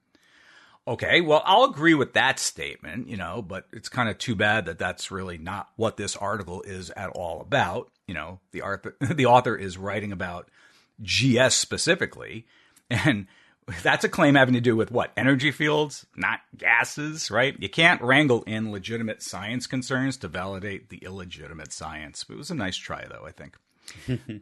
Okay, well, I'll agree with that statement, but it's kind of too bad that that's really not what this article is at all about. The author is writing about GS specifically, and That's a claim having to do with what? Energy fields, not gases, right? You can't wrangle in legitimate science concerns to validate the illegitimate science. It was a nice try, though, I think.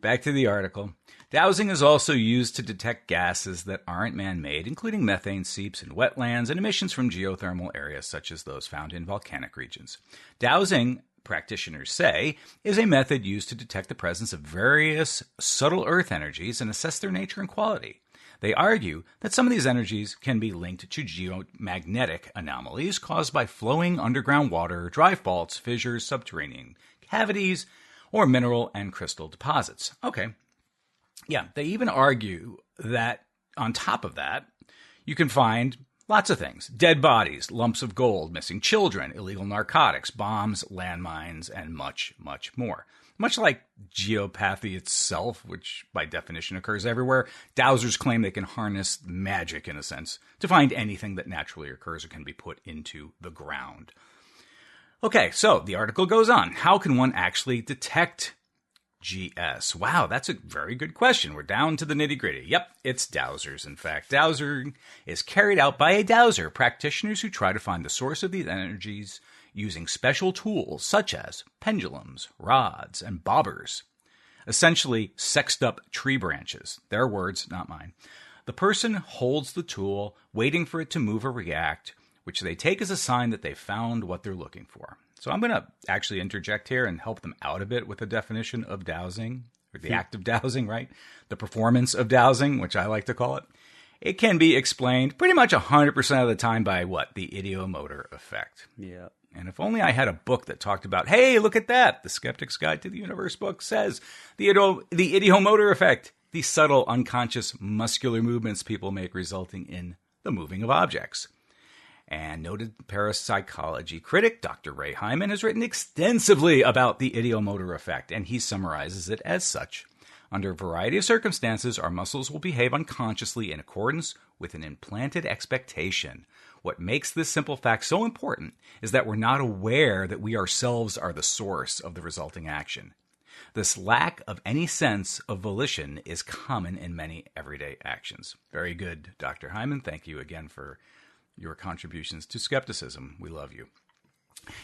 Back to the article. Dowsing is also used to detect gases that aren't man-made, including methane seeps in wetlands and emissions from geothermal areas such as those found in volcanic regions. Dowsing, practitioners say, is a method used to detect the presence of various subtle Earth energies and assess their nature and quality. They argue that some of these energies can be linked to geomagnetic anomalies caused by flowing underground water, dry faults, fissures, subterranean cavities, or mineral and crystal deposits. Okay. Yeah, they even argue that on top of that, you can find lots of things. Dead bodies, lumps of gold, missing children, illegal narcotics, bombs, landmines, and much, much more. Much like geopathy itself, which by definition occurs everywhere, dowsers claim they can harness magic, in a sense, to find anything that naturally occurs or can be put into the ground. Okay, so the article goes on. How can one actually detect GS? Wow, that's a very good question. We're down to the nitty-gritty. Yep, it's dowsers, in fact. Dowsing is carried out by a dowser, practitioners who try to find the source of these energies using special tools such as pendulums, rods, and bobbers. Essentially, sexed-up tree branches. Their words, not mine. The person holds the tool, waiting for it to move or react, which they take as a sign that they found what they're looking for. So I'm going to actually interject here and help them out a bit with the definition of dowsing, or the act of dowsing, right? The performance of dowsing, which I like to call it. It can be explained pretty much 100% of the time by what? The idiomotor effect. Yeah. And if only I had a book that talked about, hey, look at that. The Skeptic's Guide to the Universe book says the idiomotor effect, the subtle unconscious muscular movements people make resulting in the moving of objects. And noted parapsychology critic Dr. Ray Hyman has written extensively about the idiomotor effect, and he summarizes it as such. Under a variety of circumstances, our muscles will behave unconsciously in accordance with an implanted expectation. What makes this simple fact so important is that we're not aware that we ourselves are the source of the resulting action. This lack of any sense of volition is common in many everyday actions. Very good, Dr. Hyman. Thank you again for your contributions to skepticism. We love you.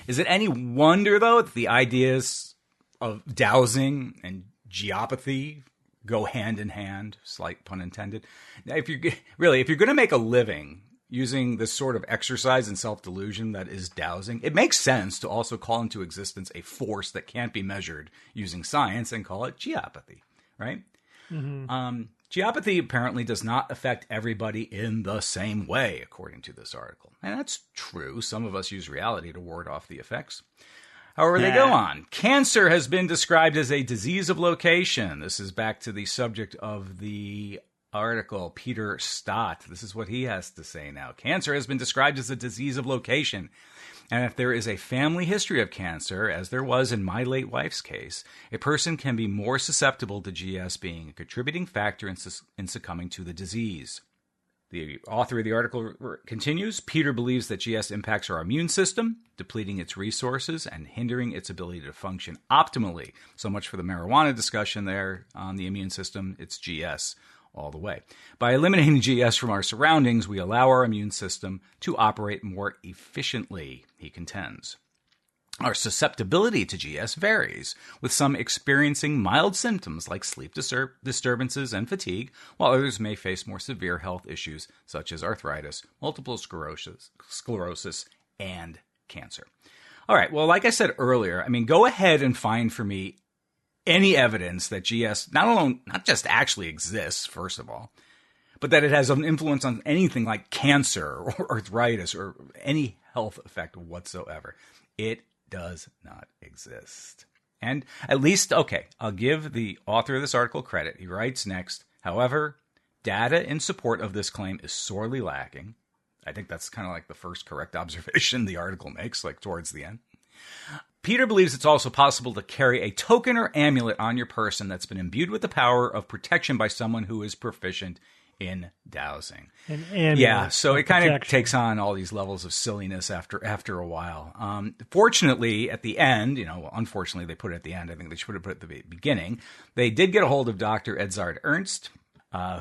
Is it any wonder, though, that the ideas of dowsing and geopathy go hand in hand? Slight pun intended. Now, if you're going to make a living using this sort of exercise in self-delusion that is dowsing, it makes sense to also call into existence a force that can't be measured using science and call it geopathy, right? Mm-hmm. Geopathy apparently does not affect everybody in the same way, according to this article. And that's true. Some of us use reality to ward off the effects. However, they go on. Cancer has been described as a disease of location. This is back to the subject of the article, Peter Stott. This is what he has to say now. Cancer has been described as a disease of location. And if there is a family history of cancer, as there was in my late wife's case, a person can be more susceptible to GS being a contributing factor in succumbing to the disease. The author of the article continues, Peter believes that GS impacts our immune system, depleting its resources and hindering its ability to function optimally. So much for the marijuana discussion there on the immune system. It's GS all the way. By eliminating GS from our surroundings, we allow our immune system to operate more efficiently, he contends. Our susceptibility to GS varies, with some experiencing mild symptoms like sleep disturbances and fatigue, while others may face more severe health issues such as arthritis, multiple sclerosis, and cancer. All right, well, like I said earlier, go ahead and find for me any evidence that GS not just actually exists, first of all, but that it has an influence on anything like cancer or arthritis or any health effect whatsoever. It does not exist. And at least, okay, I'll give the author of this article credit. He writes next, however, data in support of this claim is sorely lacking. I think that's kind of like the first correct observation the article makes, like towards the end. Peter believes it's also possible to carry a token or amulet on your person that's been imbued with the power of protection by someone who is proficient in dowsing. Yeah, so it kind of takes on all these levels of silliness after a while. Fortunately, at the end, unfortunately they put it at the end. I think they should have put it at the beginning. They did get a hold of Dr. Edzard Ernst,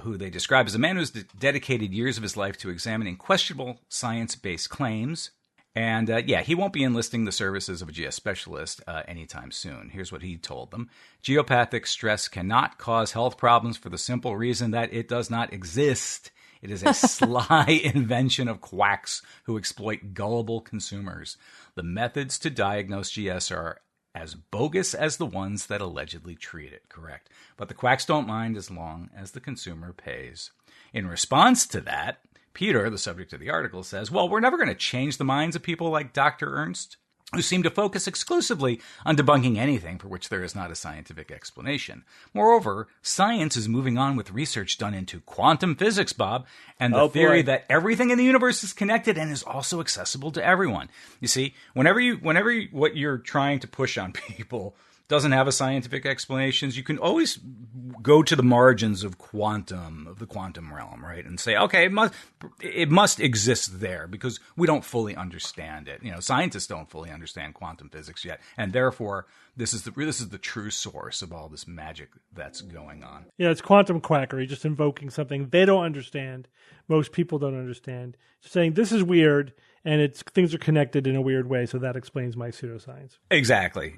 who they describe as a man who's dedicated years of his life to examining questionable science-based claims. And he won't be enlisting the services of a GS specialist anytime soon. Here's what he told them. Geopathic stress cannot cause health problems for the simple reason that it does not exist. It is a sly invention of quacks who exploit gullible consumers. The methods to diagnose GS are as bogus as the ones that allegedly treat it, correct? But the quacks don't mind as long as the consumer pays. In response to that, Peter, the subject of the article, says, well, we're never going to change the minds of people like Dr. Ernst, who seem to focus exclusively on debunking anything for which there is not a scientific explanation. Moreover, science is moving on with research done into quantum physics, Bob, and the theory that everything in the universe is connected and is also accessible to everyone. You see, whenever what you're trying to push on people doesn't have a scientific explanations, you can always go to the margins of the quantum realm, right? And say, okay, it must exist there because we don't fully understand it. Scientists don't fully understand quantum physics yet, and therefore this is the true source of all this magic that's going on. Yeah, it's quantum quackery, just invoking something they don't understand. Most people don't understand. Just saying this is weird, and things are connected in a weird way, so that explains my pseudoscience. Exactly.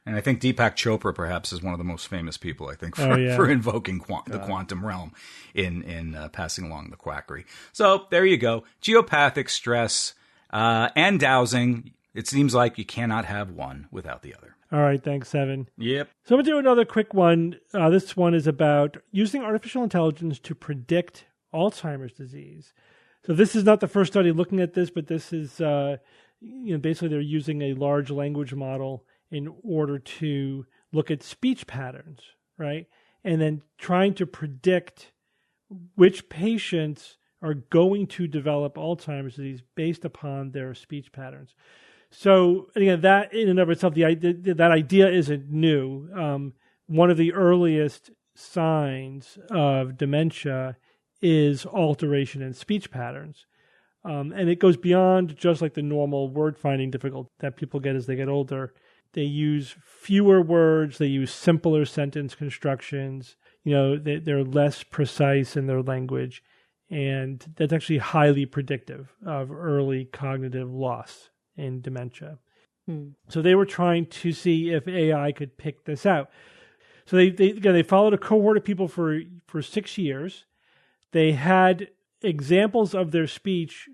And I think Deepak Chopra perhaps is one of the most famous people, I think, for invoking the quantum realm in passing along the quackery. So there you go. Geopathic stress and dowsing. It seems like you cannot have one without the other. All right. Thanks, Evan. Yep. So I'm going to do another quick one. This one is about using artificial intelligence to predict Alzheimer's disease. So this is not the first study looking at this, but this is, basically they're using a large language model in order to look at speech patterns, right? And then trying to predict which patients are going to develop Alzheimer's disease based upon their speech patterns. So, again, that in and of itself, that idea isn't new. One of the earliest signs of dementia is alteration in speech patterns. And it goes beyond just like the normal word finding difficulty that people get as they get older. They use fewer words. They use simpler sentence constructions. They're less precise in their language. And that's actually highly predictive of early cognitive loss in dementia. So they were trying to see if AI could pick this out. So they followed a cohort of people for 6 years. They had examples of their speech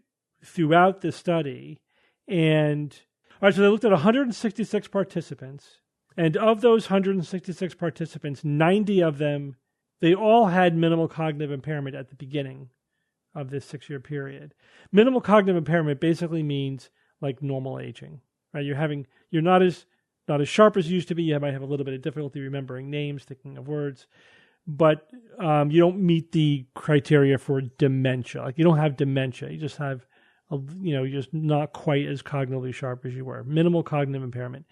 throughout the study. And all right, so they looked at 166 participants, and of those 166 participants, 90 of them, they all had minimal cognitive impairment at the beginning of this 6-year period. Minimal cognitive impairment basically means like normal aging, right? You're not as sharp as you used to be. You might have a little bit of difficulty remembering names, thinking of words, but you don't meet the criteria for dementia. Like you don't have dementia. You just have you're just not quite as cognitively sharp as you were. Minimal cognitive impairment.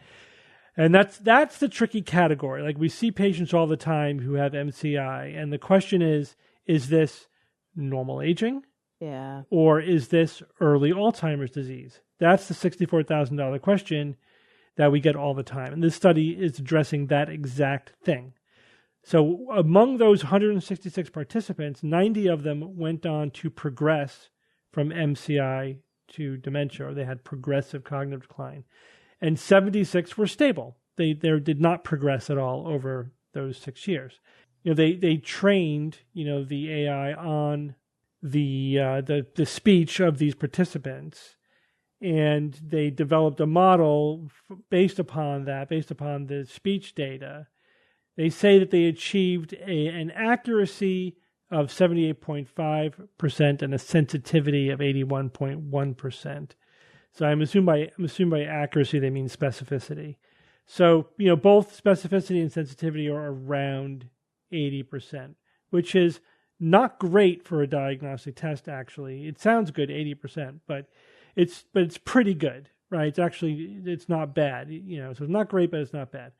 And that's the tricky category. Like we see patients all the time who have MCI, and the question is this normal aging? Yeah. Or is this early Alzheimer's disease? That's the $64,000 question that we get all the time. And this study is addressing that exact thing. So among those 166 participants, 90 of them went on to progress from MCI to dementia, or they had progressive cognitive decline. And 76 were stable. They did not progress at all over those 6 years. They trained, the AI on the speech of these participants, and they developed a model based upon the speech data. They say that they achieved an accuracy of 78.5% and a sensitivity of 81.1%. So I'm assuming by accuracy they mean specificity. So, both specificity and sensitivity are around 80%, which is not great for a diagnostic test, actually. It sounds good, 80%, but it's pretty good, right? It's not bad, so it's not great, but it's not bad.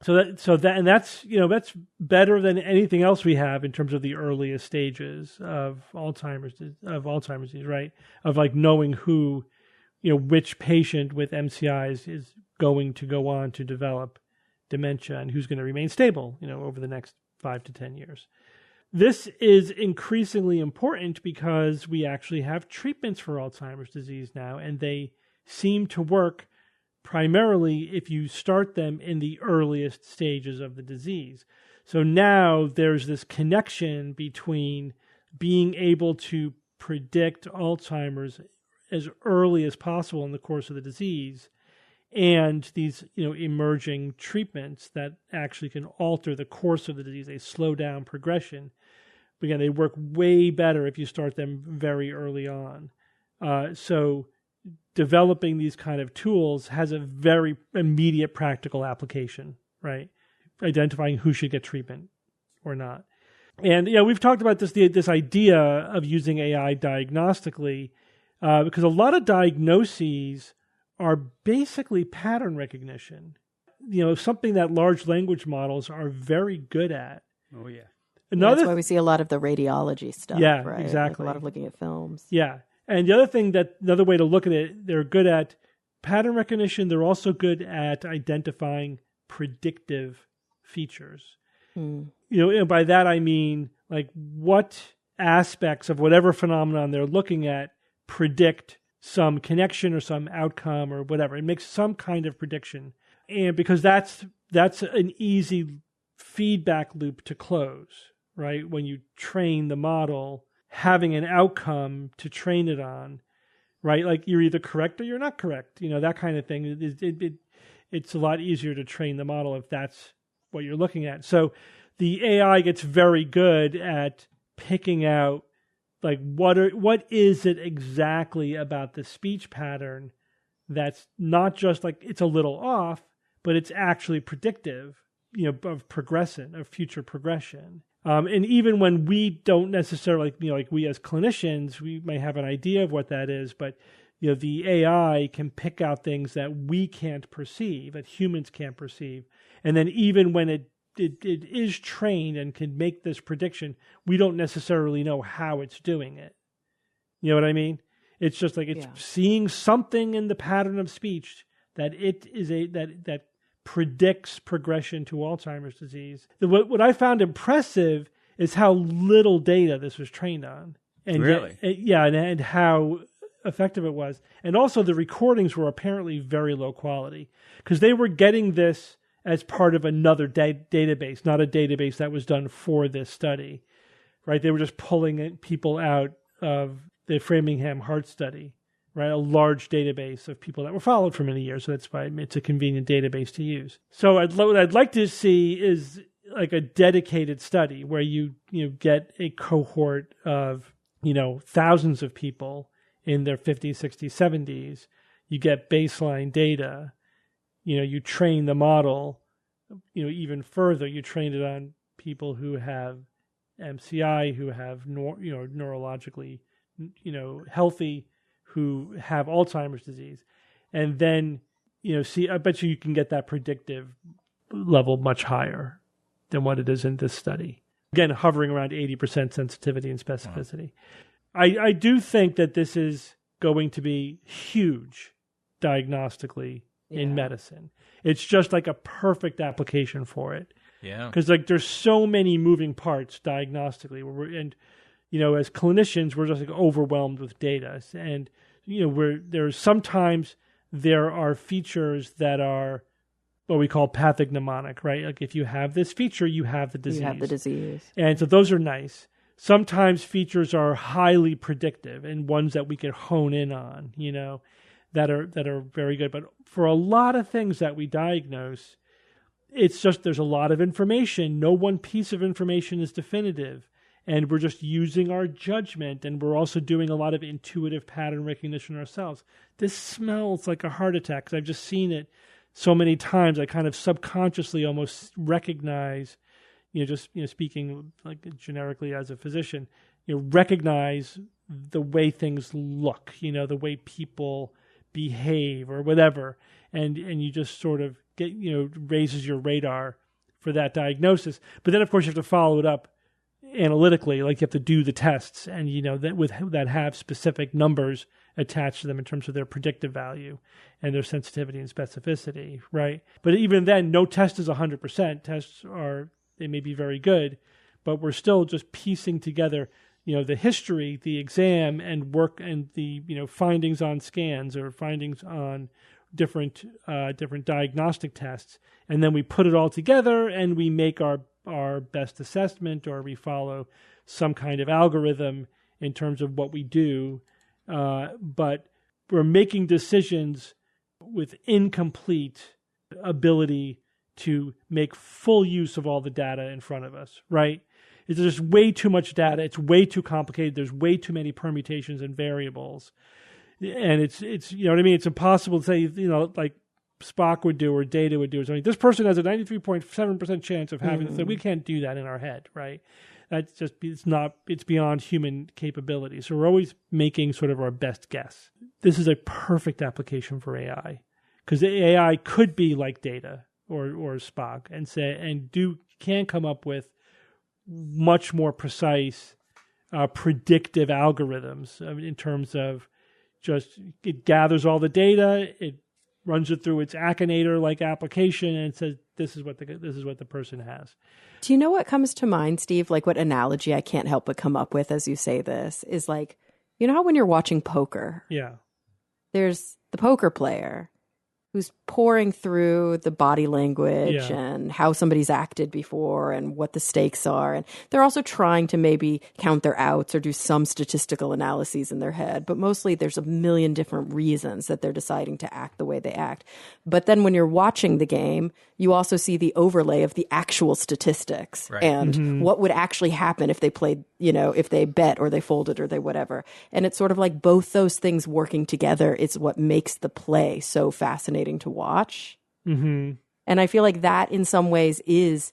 That's better than anything else we have in terms of the earliest stages of Alzheimer's disease, right? Of like knowing who, which patient with MCIs is going to go on to develop dementia and who's going to remain stable, over the next 5 to 10 years. this is increasingly important because we actually have treatments for Alzheimer's disease now, and they seem to work primarily if you start them in the earliest stages of the disease. So now there's this connection between being able to predict Alzheimer's as early as possible in the course of the disease and these, emerging treatments that actually can alter the course of the disease. They slow down progression. But again, they work way better if you start them very early on. So developing these kind of tools has a very immediate practical application, right? Identifying who should get treatment or not. And we've talked about this idea of using AI diagnostically because a lot of diagnoses are basically pattern recognition. Something that large language models are very good at. Oh yeah. That's why we see a lot of the radiology stuff. Yeah, right? exactly. Like a lot of looking at films. Yeah. And the other way to look at it, they're good at pattern recognition. They're also good at identifying predictive features. By that I mean like what aspects of whatever phenomenon they're looking at predict some connection or some outcome or whatever. It makes some kind of prediction. And because that's an easy feedback loop to close, right? When you train the model, having an outcome to train it on, right? Like you're either correct or you're not correct. That kind of thing. It's a lot easier to train the model if that's what you're looking at. So the AI gets very good at picking out like what is it exactly about the speech pattern that's not just like it's a little off, but it's actually predictive, of progression, of future progression. And even when we don't necessarily, like we as clinicians, we may have an idea of what that is, but the AI can pick out things that we can't perceive, that humans can't perceive. And then even when it is trained and can make this prediction, we don't necessarily know how it's doing it. You know what I mean? It's just like it's seeing something in the pattern of speech that it is that predicts progression to Alzheimer's disease. What I found impressive is how little data this was trained on. And really? And how effective it was. And also the recordings were apparently very low quality because they were getting this as part of another database, not a database that was done for this study, right? They were just pulling people out of the Framingham Heart Study, right? A large database of people that were followed for many years. So that's why it's a convenient database to use. So what I'd like to see is like a dedicated study where you get a cohort of, thousands of people in their 50s, 60s, 70s. You get baseline data. You train the model, even further. You train it on people who have MCI, who have, neurologically, healthy, who have Alzheimer's disease. And then, I bet you can get that predictive level much higher than what it is in this study. Again, hovering around 80% sensitivity and specificity. Wow. I do think that this is going to be huge diagnostically in medicine. It's just like a perfect application for it. Yeah. Because there's so many moving parts diagnostically, as clinicians, we're just overwhelmed with data. And, sometimes there are features that are what we call pathognomonic, right? Like if you have this feature, you have the disease. You have the disease. And so those are nice. Sometimes features are highly predictive and ones that we can hone in on, that are very good. But for a lot of things that we diagnose, it's just there's a lot of information. No one piece of information is definitive. And we're just using our judgment, and we're also doing a lot of intuitive pattern recognition ourselves. This smells like a heart attack because I've just seen it so many times. I kind of subconsciously almost recognize, speaking like generically as a physician, recognize the way things look, the way people behave or whatever, and you just sort of get, raises your radar for that diagnosis. But then, of course, you have to follow it up analytically, like you have to do the tests and that have specific numbers attached to them in terms of their predictive value and their sensitivity and specificity, right? But even then, no test is 100%. Tests they may be very good, but we're still just piecing together, the history, the exam, and work, and the findings on scans or findings on different diagnostic tests, and then we put it all together and we make our best assessment, or we follow some kind of algorithm in terms of what we do, but we're making decisions with incomplete ability to make full use of all the data in front of us, right? It's just way too much data. It's way too complicated. There's way too many permutations and variables. And it's you know what I mean? It's impossible to say, like Spock would do or Data would do. So, this person has a 93.7% chance of having this. We can't do that in our head, right? That's just, it's beyond human capability. So we're always making sort of our best guess. This is a perfect application for AI, because the AI could be like Data or Spock and can come up with much more precise predictive algorithms in terms of just it gathers all the data, it runs it through its Akinator-like application, and says this is what the person has. Do you know what comes to mind, Steve? Like, what analogy I can't help but come up with as you say this is like, how when you're watching poker, there's the poker player who's pouring through the body language and how somebody's acted before and what the stakes are. And they're also trying to maybe count their outs or do some statistical analyses in their head. But mostly there's a million different reasons that they're deciding to act the way they act. But then when you're watching the game, you also see the overlay of the actual statistics and what would actually happen if they played, if they bet or they folded or they whatever. And it's sort of like both those things working together is what makes the play so fascinating to watch. And I feel like that in some ways is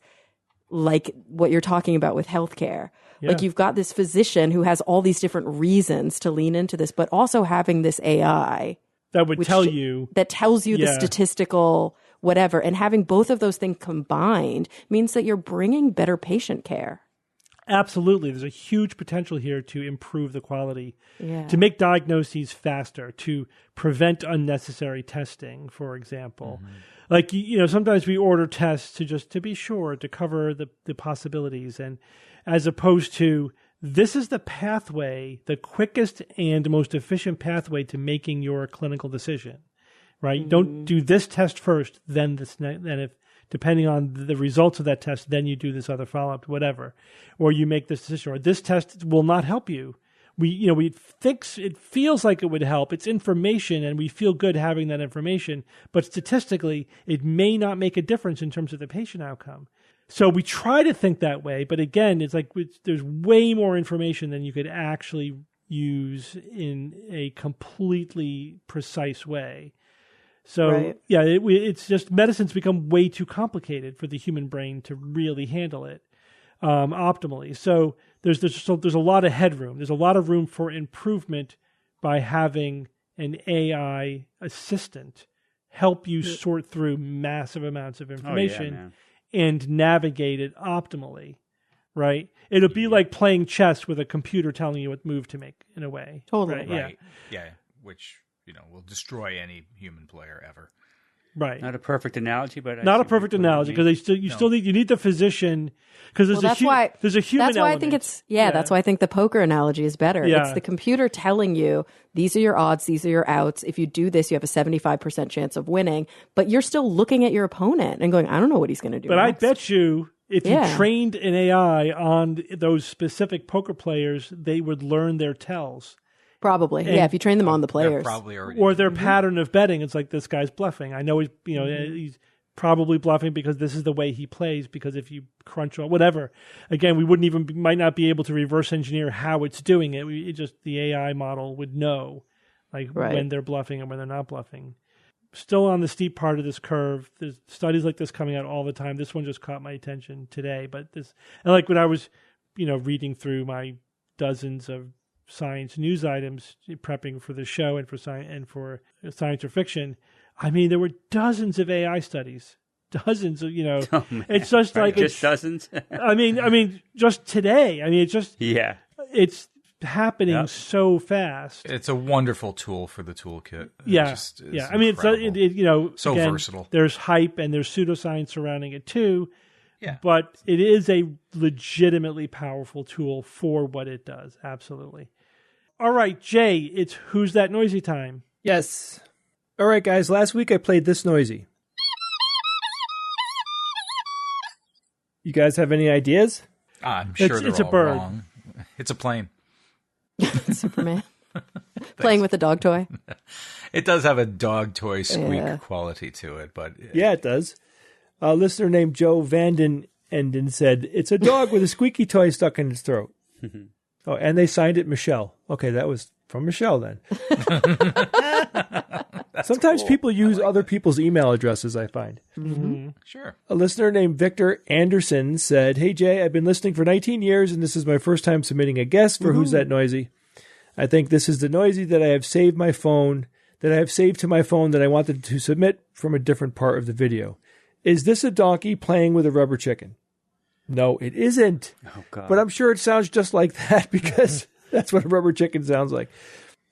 like what you're talking about with healthcare. Like, you've got this physician who has all these different reasons to lean into this, but also having this AI that would tells you the statistical whatever, and having both of those things combined means that you're bringing better patient care. Absolutely. There's a huge potential here to improve the quality, to make diagnoses faster, to prevent unnecessary testing, for example. Like, sometimes we order tests to be sure, to cover the possibilities. And as opposed to, this is the pathway, the quickest and most efficient pathway to making your clinical decision, right? Don't do this test first, then this, then if, depending on the results of that test, then you do this other follow-up, whatever. Or you make this decision, or this test will not help you. We think it feels like it would help. It's information, and we feel good having that information. But statistically, it may not make a difference in terms of the patient outcome. So we try to think that way. But again, it's like there's way more information than you could actually use in a completely precise way. So, it's just medicine's become way too complicated for the human brain to really handle it optimally. So there's a lot of headroom. There's a lot of room for improvement by having an AI assistant help you sort through massive amounts of information and navigate it optimally, right? It'll be like playing chess with a computer telling you what move to make, in a way. Totally. Right. Yeah. Which will destroy any human player ever. Right. Not a perfect analogy, but not a perfect analogy, because you need the physician, because there's a human That's why element. I think that's why I think the poker analogy is better. Yeah. It's the computer telling you these are your odds, these are your outs. If you do this, you have a 75% chance of winning, but you're still looking at your opponent and going, I don't know what he's going to do. But next. I bet you, if you trained an AI on those specific poker players, they would learn their tells. Probably. If you train them on the players. Probably already. Or their pattern of betting. It's like, this guy's bluffing. I know he's probably bluffing because this is the way he plays, because if you crunch or whatever, again, we might not be able to reverse engineer how it's doing it. The AI model would know when they're bluffing and when they're not bluffing. Still on the steep part of this curve. There's studies like this coming out all the time. This one just caught my attention today. But when I was, reading through my dozens of science news items, prepping for the show and for science or fiction, I mean, there were dozens of AI studies, dozens of, it's just like just dozens. I mean, just today. I mean, it's happening so fast. It's a wonderful tool for the toolkit. I mean, incredible. so again, versatile. There's hype and there's pseudoscience surrounding it too. Yeah. But it is a legitimately powerful tool for what it does. Absolutely. All right, Jay, it's Who's That Noisy time. Yes. All right, guys. Last week I played this noisy. You guys have any ideas? I'm sure It's they're a all bird. wrong. It's a plane. Superman. Playing with a dog toy. It does have a dog toy squeak Yeah. quality to it, but Yeah, it does. A listener named Joe Vanden Enden said, it's a dog with a squeaky toy stuck in its throat. Oh, and they signed it Michelle. Okay, that was from Michelle then. Sometimes cool. people use other people's email addresses, I find. sure. A listener named Victor Anderson said, hey, Jay, I've been listening for 19 years, and this is my first time submitting a guest for Who's That Noisy. I think this is the noisy that I have saved my phone, that I have saved to my phone that I wanted to submit from a different part of the video. Is this a donkey playing with a rubber chicken? No, it isn't. Oh, God. But I'm sure it sounds just like that because that's what a rubber chicken sounds like.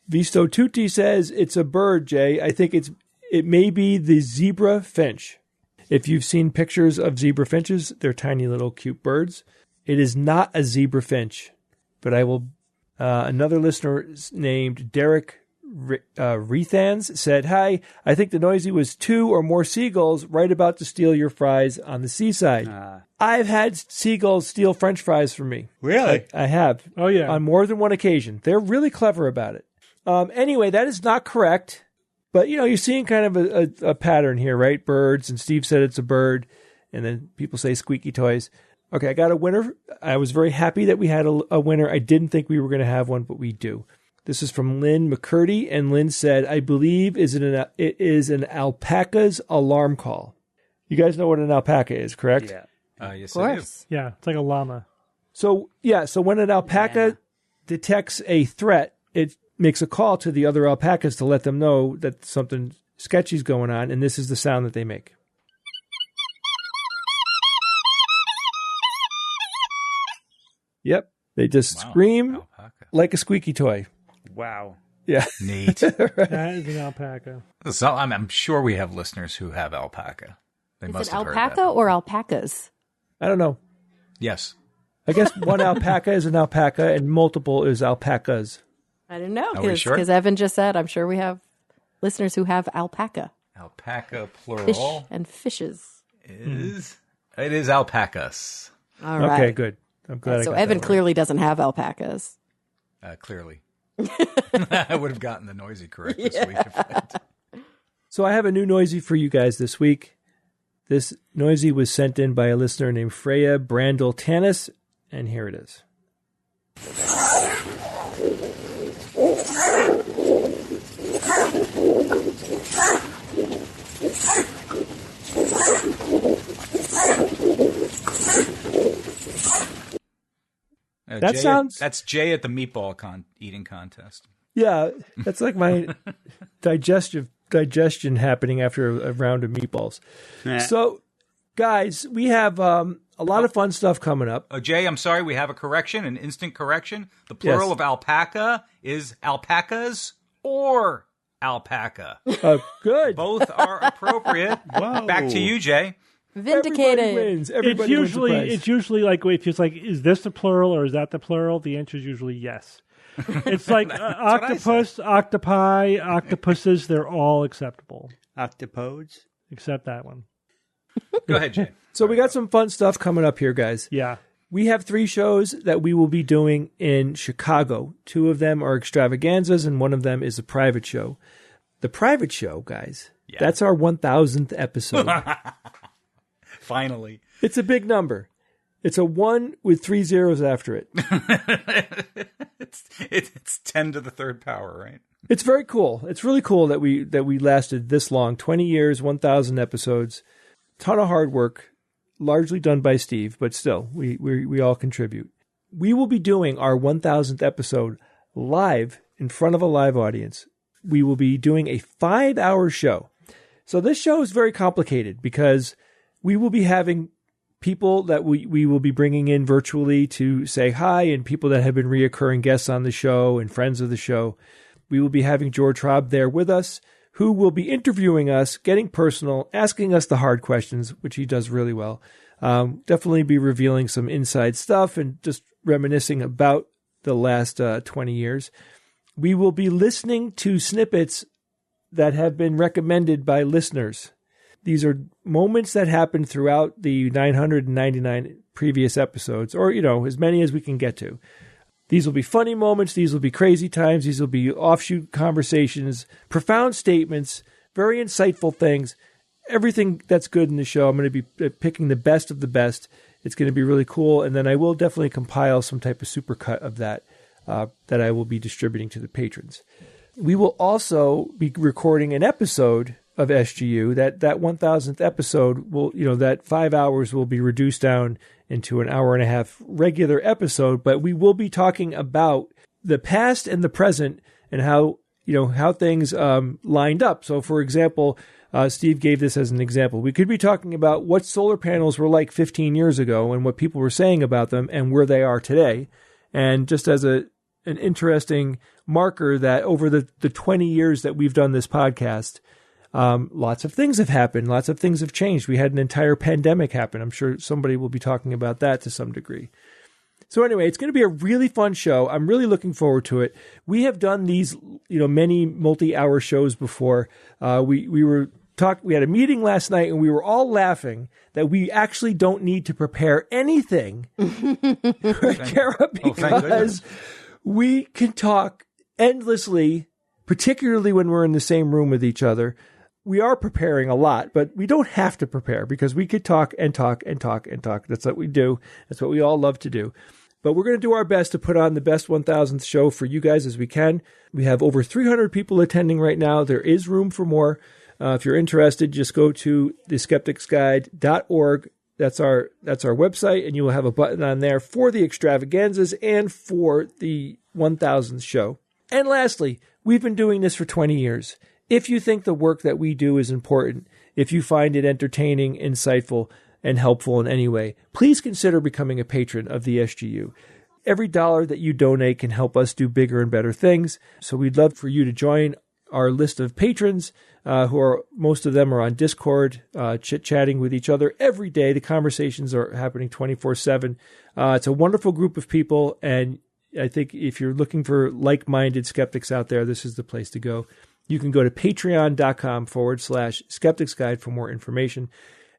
Visto Tutti says it's a bird, Jay. I think it may be the zebra finch. If you've seen pictures of zebra finches, they're tiny little cute birds. It is not a zebra finch, but I will. Another listener named Derek Rethans said, hi, I think the noisy was 2 or more seagulls right about to steal your fries on the seaside. I've had seagulls steal French fries from me. Really? I have. Oh, yeah. On more than one occasion. They're really clever about it. Anyway, that is not correct. But, you're seeing kind of a pattern here, right? Birds, and Steve said it's a bird, and then people say squeaky toys. Okay, I got a winner. I was very happy that we had a winner. I didn't think we were going to have one, but we do. This is from Lynn McCurdy, and Lynn said, I believe it is an alpaca's alarm call. You guys know what an alpaca is, correct? Yeah. Yes, Of I do. course. Yeah, it's like a llama. So when an alpaca detects a threat, it makes a call to the other alpacas to let them know that something sketchy is going on, and this is the sound that they make. Yep. They just scream Alpaca. like a squeaky toy. Wow. Yeah. Neat. That is an alpaca. So I'm sure we have listeners who have alpaca. They Is must it have heard alpaca that. or alpacas? I don't know. Yes. I guess one alpaca is an alpaca and multiple is alpacas. I don't know. Are we sure? Because Evan just said, I'm sure we have listeners who have alpaca. Alpaca Fish plural and fishes. is it is alpacas. All right. Okay, good. I'm glad I So got Evan that right. clearly doesn't have alpacas. Clearly. I would have gotten the noisy correct this week if I did. So I have a new noisy for you guys this week. This noisy was sent in by a listener named Freya Brandel Tanis, and here it is. That sounds- That's Jay at the meatball eating contest. Yeah, that's like my digestion happening after a round of meatballs. So, guys, we have a lot of fun stuff coming up. Oh, Jay, I'm sorry, we have a correction, an instant correction. The plural Yes. of alpaca is alpacas or alpaca. Good. Both are appropriate. Whoa. Back to you, Jay. Vindicated. Everybody wins. Everybody It's wins the prize. usually like if it's like, is this the plural or is that the plural? The answer is usually yes. It's like octopus, octopi, octopuses. They're all acceptable Octopodes? except that one. Go ahead, Jay. So we got some fun stuff coming up here, guys. Yeah. We have 3 shows that we will be doing in Chicago. 2 of them are extravaganzas, and one of them is a private show. The private show, guys, that's our 1,000th episode. Finally. It's a big number. It's a 1 with 3 zeros after it. It's 10 to the third power, right? It's very cool. It's really cool that we lasted this long. 20 years, 1,000 episodes. Ton of hard work, largely done by Steve, but still, we all contribute. We will be doing our 1,000th episode live in front of a live audience. We will be doing a 5-hour show. So this show is very complicated because we will be having people that we will be bringing in virtually to say hi, and people that have been reoccurring guests on the show and friends of the show. We will be having George Traub there with us, who will be interviewing us, getting personal, asking us the hard questions, which he does really well. Definitely be revealing some inside stuff and just reminiscing about the last 20 years. We will be listening to snippets that have been recommended by listeners. These are moments that happened throughout the 999 previous episodes, or, as many as we can get to. These will be funny moments. These will be crazy times. These will be offshoot conversations, profound statements, very insightful things. Everything that's good in the show, I'm going to be picking the best of the best. It's going to be really cool. And then I will definitely compile some type of supercut of that that I will be distributing to the patrons. We will also be recording an episode of SGU. That 1000th episode will, that 5 hours will be reduced down into an hour and a half regular episode, but we will be talking about the past and the present and how things lined up. So, for example, Steve gave this as an example. We could be talking about what solar panels were like 15 years ago and what people were saying about them and where they are today. And just as an interesting marker that over the 20 years that we've done this podcast, lots of things have happened. Lots of things have changed. We had an entire pandemic happen. I'm sure somebody will be talking about that to some degree. So anyway, it's going to be a really fun show. I'm really looking forward to it. We have done these, many multi-hour shows before. We had a meeting last night and we were all laughing that we actually don't need to prepare anything, Kara, because we can talk endlessly, particularly when we're in the same room with each other. We are preparing a lot, but we don't have to prepare because we could talk and talk and talk and talk. That's what we do. That's what we all love to do. But we're going to do our best to put on the best 1000th show for you guys as we can. We have over 300 people attending right now. There is room for more. If you're interested, just go to theskepticsguide.org. That's our website, and you will have a button on there for the extravaganzas and for the 1000th show. And lastly, we've been doing this for 20 years. If you think the work that we do is important, if you find it entertaining, insightful, and helpful in any way, please consider becoming a patron of the SGU. Every dollar that you donate can help us do bigger and better things. So we'd love for you to join our list of patrons, most of them are on Discord, chit-chatting with each other every day. The conversations are happening 24/7. It's a wonderful group of people, and I think if you're looking for like-minded skeptics out there, this is the place to go. You can go to patreon.com/Skeptics Guide for more information.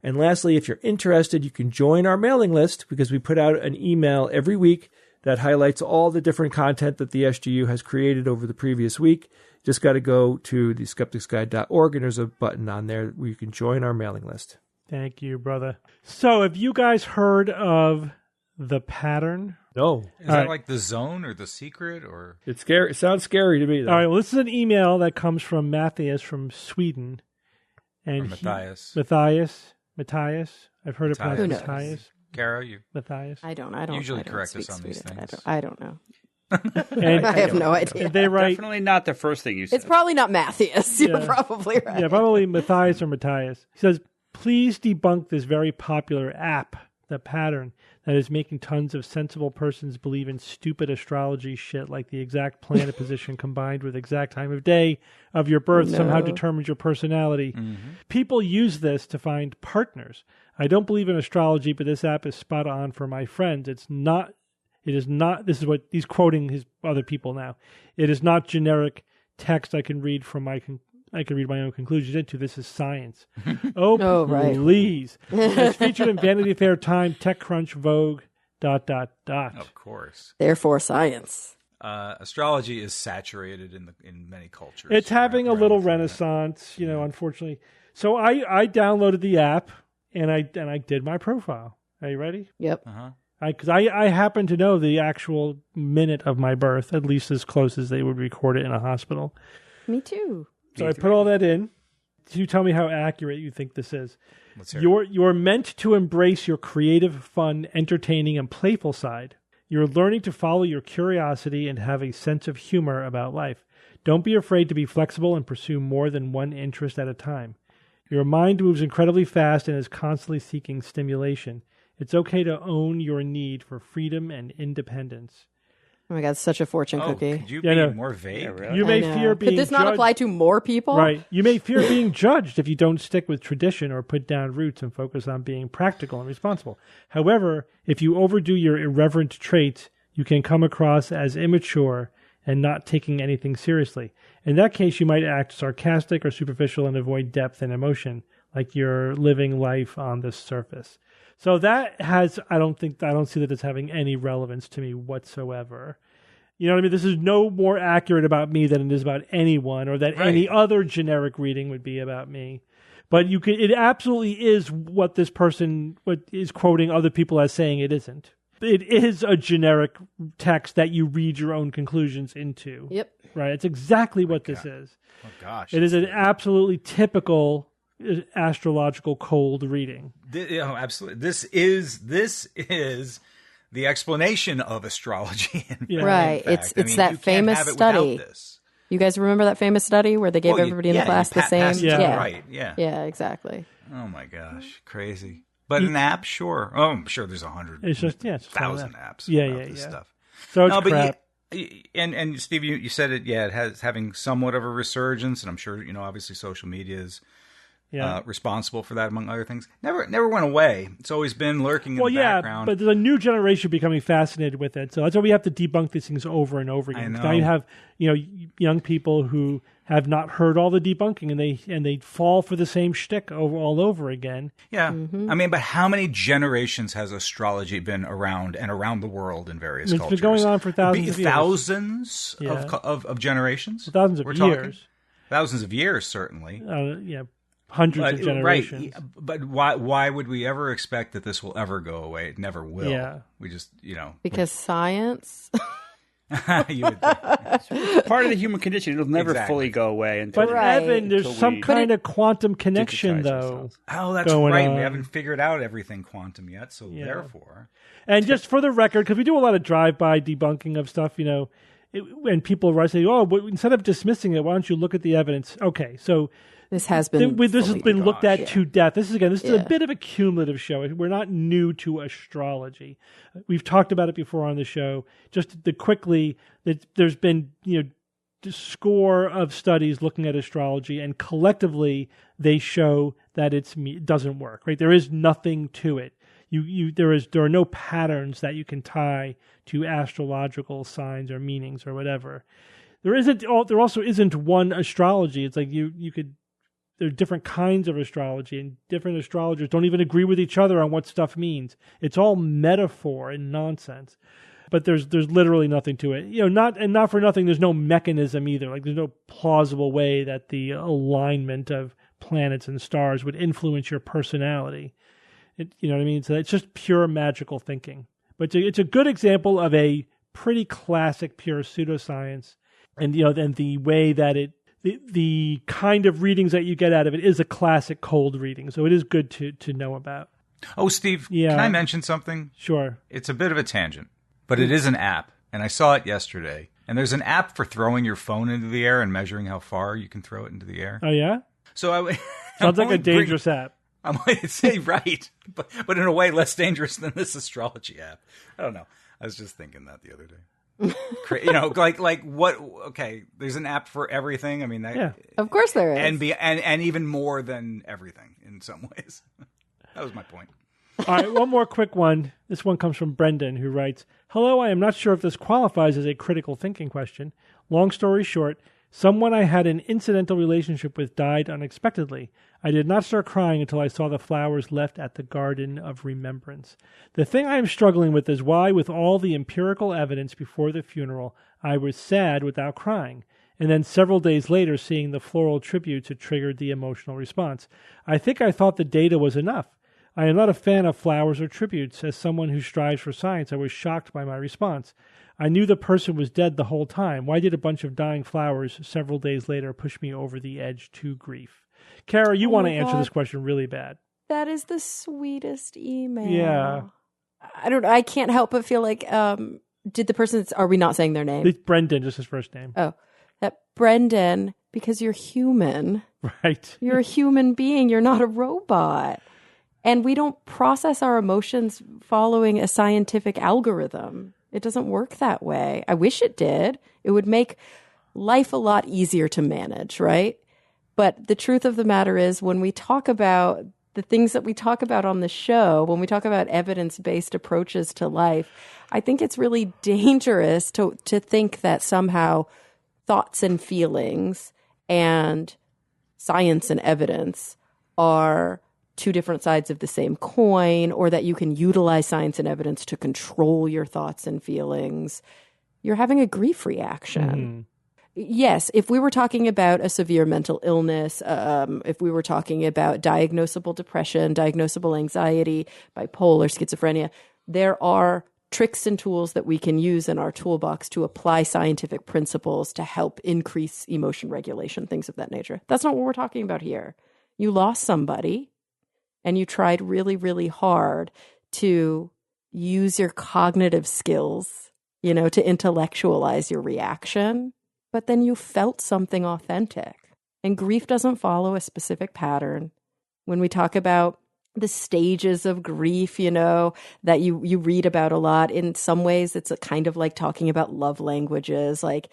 And lastly, if you're interested, you can join our mailing list because we put out an email every week that highlights all the different content that the SGU has created over the previous week. Just got to go to theskepticsguide.org, and there's a button on there where you can join our mailing list. Thank you, brother. So have you guys heard of The Pattern? No. Is that like The Zone or The Secret? Or It's scary. It sounds scary to me, though. All right, well, this is an email that comes from Matthias from Sweden. And Matthias. Matthias. I've heard it pronounced Matthias. Kara, you Matthias. I don't usually I don't correct us speak on these Swedish. things. I don't know. And I have no idea. they write, Definitely not the first thing you said. It's probably not Matthias. You're probably right. yeah, probably Matthias or Matthias. He says, please debunk this very popular app, The Pattern, that is making tons of sensible persons believe in stupid astrology shit like the exact planet position combined with exact time of day of your birth somehow determines your personality. Mm-hmm. People use this to find partners. I don't believe in astrology, but this app is spot on for my friends. It is not, this is what he's quoting his other people now. It is not generic text I can read from I can read my own conclusions into. This is science. Please. It's featured in Vanity Fair, Time, TechCrunch, Vogue, ... Of course. Therefore, science. Astrology is saturated in many cultures. It's having a little renaissance, unfortunately. So I downloaded the app and I did my profile. Are you ready? Yep. Uh-huh. Because I happen to know the actual minute of my birth, at least as close as they would record it in a hospital. Me too. So I put all that in. You tell me how accurate you think this is. Let's hear it. You're meant to embrace your creative, fun, entertaining, and playful side. You're learning to follow your curiosity and have a sense of humor about life. Don't be afraid to be flexible and pursue more than one interest at a time. Your mind moves incredibly fast and is constantly seeking stimulation. It's okay to own your need for freedom and independence. Oh my God, such a fortune cookie. Could you Yeah, be no. more vague? Yeah, really? You may I know. fear being Could this not judged- apply to more people? Right. You may fear being judged if you don't stick with tradition or put down roots and focus on being practical and responsible. However, if you overdo your irreverent traits, you can come across as immature and not taking anything seriously. In that case, you might act sarcastic or superficial and avoid depth and emotion, like you're living life on the surface. So that has, I don't see that as having any relevance to me whatsoever. You know what I mean? This is no more accurate about me than it is about anyone, or that any other generic reading would be about me. But it absolutely is what this person is quoting other people as saying it isn't. It is a generic text that you read your own conclusions into. Yep. Right? It's exactly what this is. Oh gosh. It is an absolutely typical astrological cold reading. Absolutely. This is the explanation of astrology. Right. It's that famous study. You guys remember that famous study where they gave everybody in the class the same? Yeah. Right. Yeah. Yeah, exactly. Oh my gosh. Crazy. But an app, sure. Oh, I'm sure there's 100,000 It's just it's apps about this stuff. So it's crap. And Steve, you said it. Yeah, it has having somewhat of a resurgence, and I'm sure obviously social media is responsible for that, among other things. Never went away. It's always been lurking in the background. But there's a new generation becoming fascinated with it. So that's why we have to debunk these things over and over again. I know. Now you have young people who have not heard all the debunking, and they fall for the same shtick all over again. Yeah, I mean, but how many generations has astrology been around and around the world in various cultures? It's been going on for thousands of years. Thousands of generations? Thousands of We're years. Talking? Thousands of years, certainly. Hundreds of generations. Right. But why would we ever expect that this will ever go away? It never will. Yeah. We just, Because science. You would think. Part of the human condition. It'll never fully go away. Until But Right. Evan, there's Until some we kind of quantum connection, digitize though. ourselves. Oh, that's Going right. on. We haven't figured out everything quantum yet, so therefore. And just for the record, because we do a lot of drive-by debunking of stuff, when people say, "Oh, but instead of dismissing it, why don't you look at the evidence?" Okay, so This has been this has been looked at to death. This is a Yeah. bit of a cumulative show. We're not new to astrology. We've talked about it before on the show. Just quickly, that there's been a score of studies looking at astrology, and collectively they show that it doesn't work. Right? There is nothing to it. There are no patterns that you can tie to astrological signs or meanings or whatever. There also isn't one astrology. It's like you could. There are different kinds of astrology, and different astrologers don't even agree with each other on what stuff means. It's all metaphor and nonsense. But there's literally nothing to it. Not for nothing. There's no mechanism either. Like there's no plausible way that the alignment of planets and stars would influence your personality. You know what I mean? So it's just pure magical thinking. But it's a good example of a pretty classic pure pseudoscience, and then the way that the kind of readings that you get out of it is a classic cold reading. So it is good to know about. Oh, Steve, can I mention something? Sure. It's a bit of a tangent, but it is an app, and I saw it yesterday. And there's an app for throwing your phone into the air and measuring how far you can throw it into the air. Oh, yeah? So Sounds like a dangerous app. I might say right, but in a way less dangerous than this astrology app. I don't know. I was just thinking that the other day. Like what? Okay, there's an app for everything. I mean, Of course there is. and even more than everything in some ways. That was my point. All right, one more quick one. This one comes from Brendan, who writes, "Hello, I am not sure if this qualifies as a critical thinking question. Long story short, someone I had an incidental relationship with died unexpectedly. I did not start crying until I saw the flowers left at the Garden of Remembrance. The thing I am struggling with is why, with all the empirical evidence before the funeral, I was sad without crying. And then several days later, seeing the floral tributes, it triggered the emotional response. I think I thought the data was enough. I am not a fan of flowers or tributes. As someone who strives for science, I was shocked by my response. I knew the person was dead the whole time. Why did a bunch of dying flowers several days later push me over the edge to grief?" Kara, you want to answer this question really bad. That is the sweetest email. Yeah. I can't help but feel like, did the person, are we not saying their name? It's Brendan, just his first name. Oh, that Brendan, because you're human. Right. You're a human being. You're not a robot. And we don't process our emotions following a scientific algorithm. It doesn't work that way. I wish it did. It would make life a lot easier to manage, right? But the truth of the matter is, when we talk about the things that we talk about on the show, when we talk about evidence-based approaches to life, I think it's really dangerous to think that somehow thoughts and feelings and science and evidence are two different sides of the same coin, or that you can utilize science and evidence to control your thoughts and feelings. You're having a grief reaction. Yes, if we were talking about a severe mental illness, if we were talking about diagnosable depression, diagnosable anxiety, bipolar, schizophrenia, there are tricks and tools that we can use in our toolbox to apply scientific principles to help increase emotion regulation, things of that nature. That's not what we're talking about here. You lost somebody, and you tried really, really hard to use your cognitive skills, to intellectualize your reaction. But then you felt something authentic. And grief doesn't follow a specific pattern. When we talk about the stages of grief, that you read about a lot, in some ways it's kind of like talking about love languages. Like,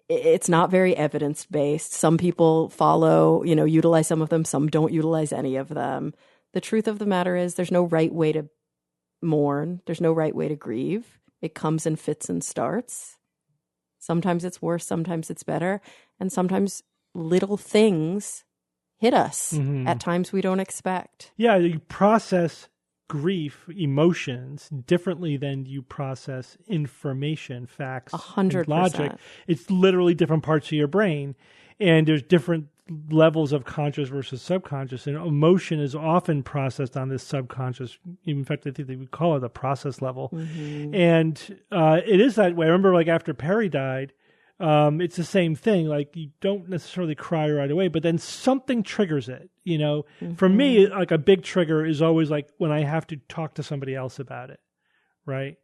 it's not very evidence-based. Some people follow, utilize some of them. Some don't utilize any of them. The truth of the matter is, there's no right way to mourn. There's no right way to grieve. It comes in fits and starts. Sometimes it's worse, sometimes it's better, and sometimes little things hit us at times we don't expect. Yeah, you process grief, emotions, differently than you process information, facts, 100%. and logic. It's literally different parts of your brain, and there's different levels of conscious versus subconscious, and emotion is often processed on this subconscious. In fact, I think they would call it the process level. And it is that way. I remember, like, after Perry died, it's the same thing. Like, you don't necessarily cry right away, but then something triggers it. For me, like, a big trigger is always like when I have to talk to somebody else about it, right?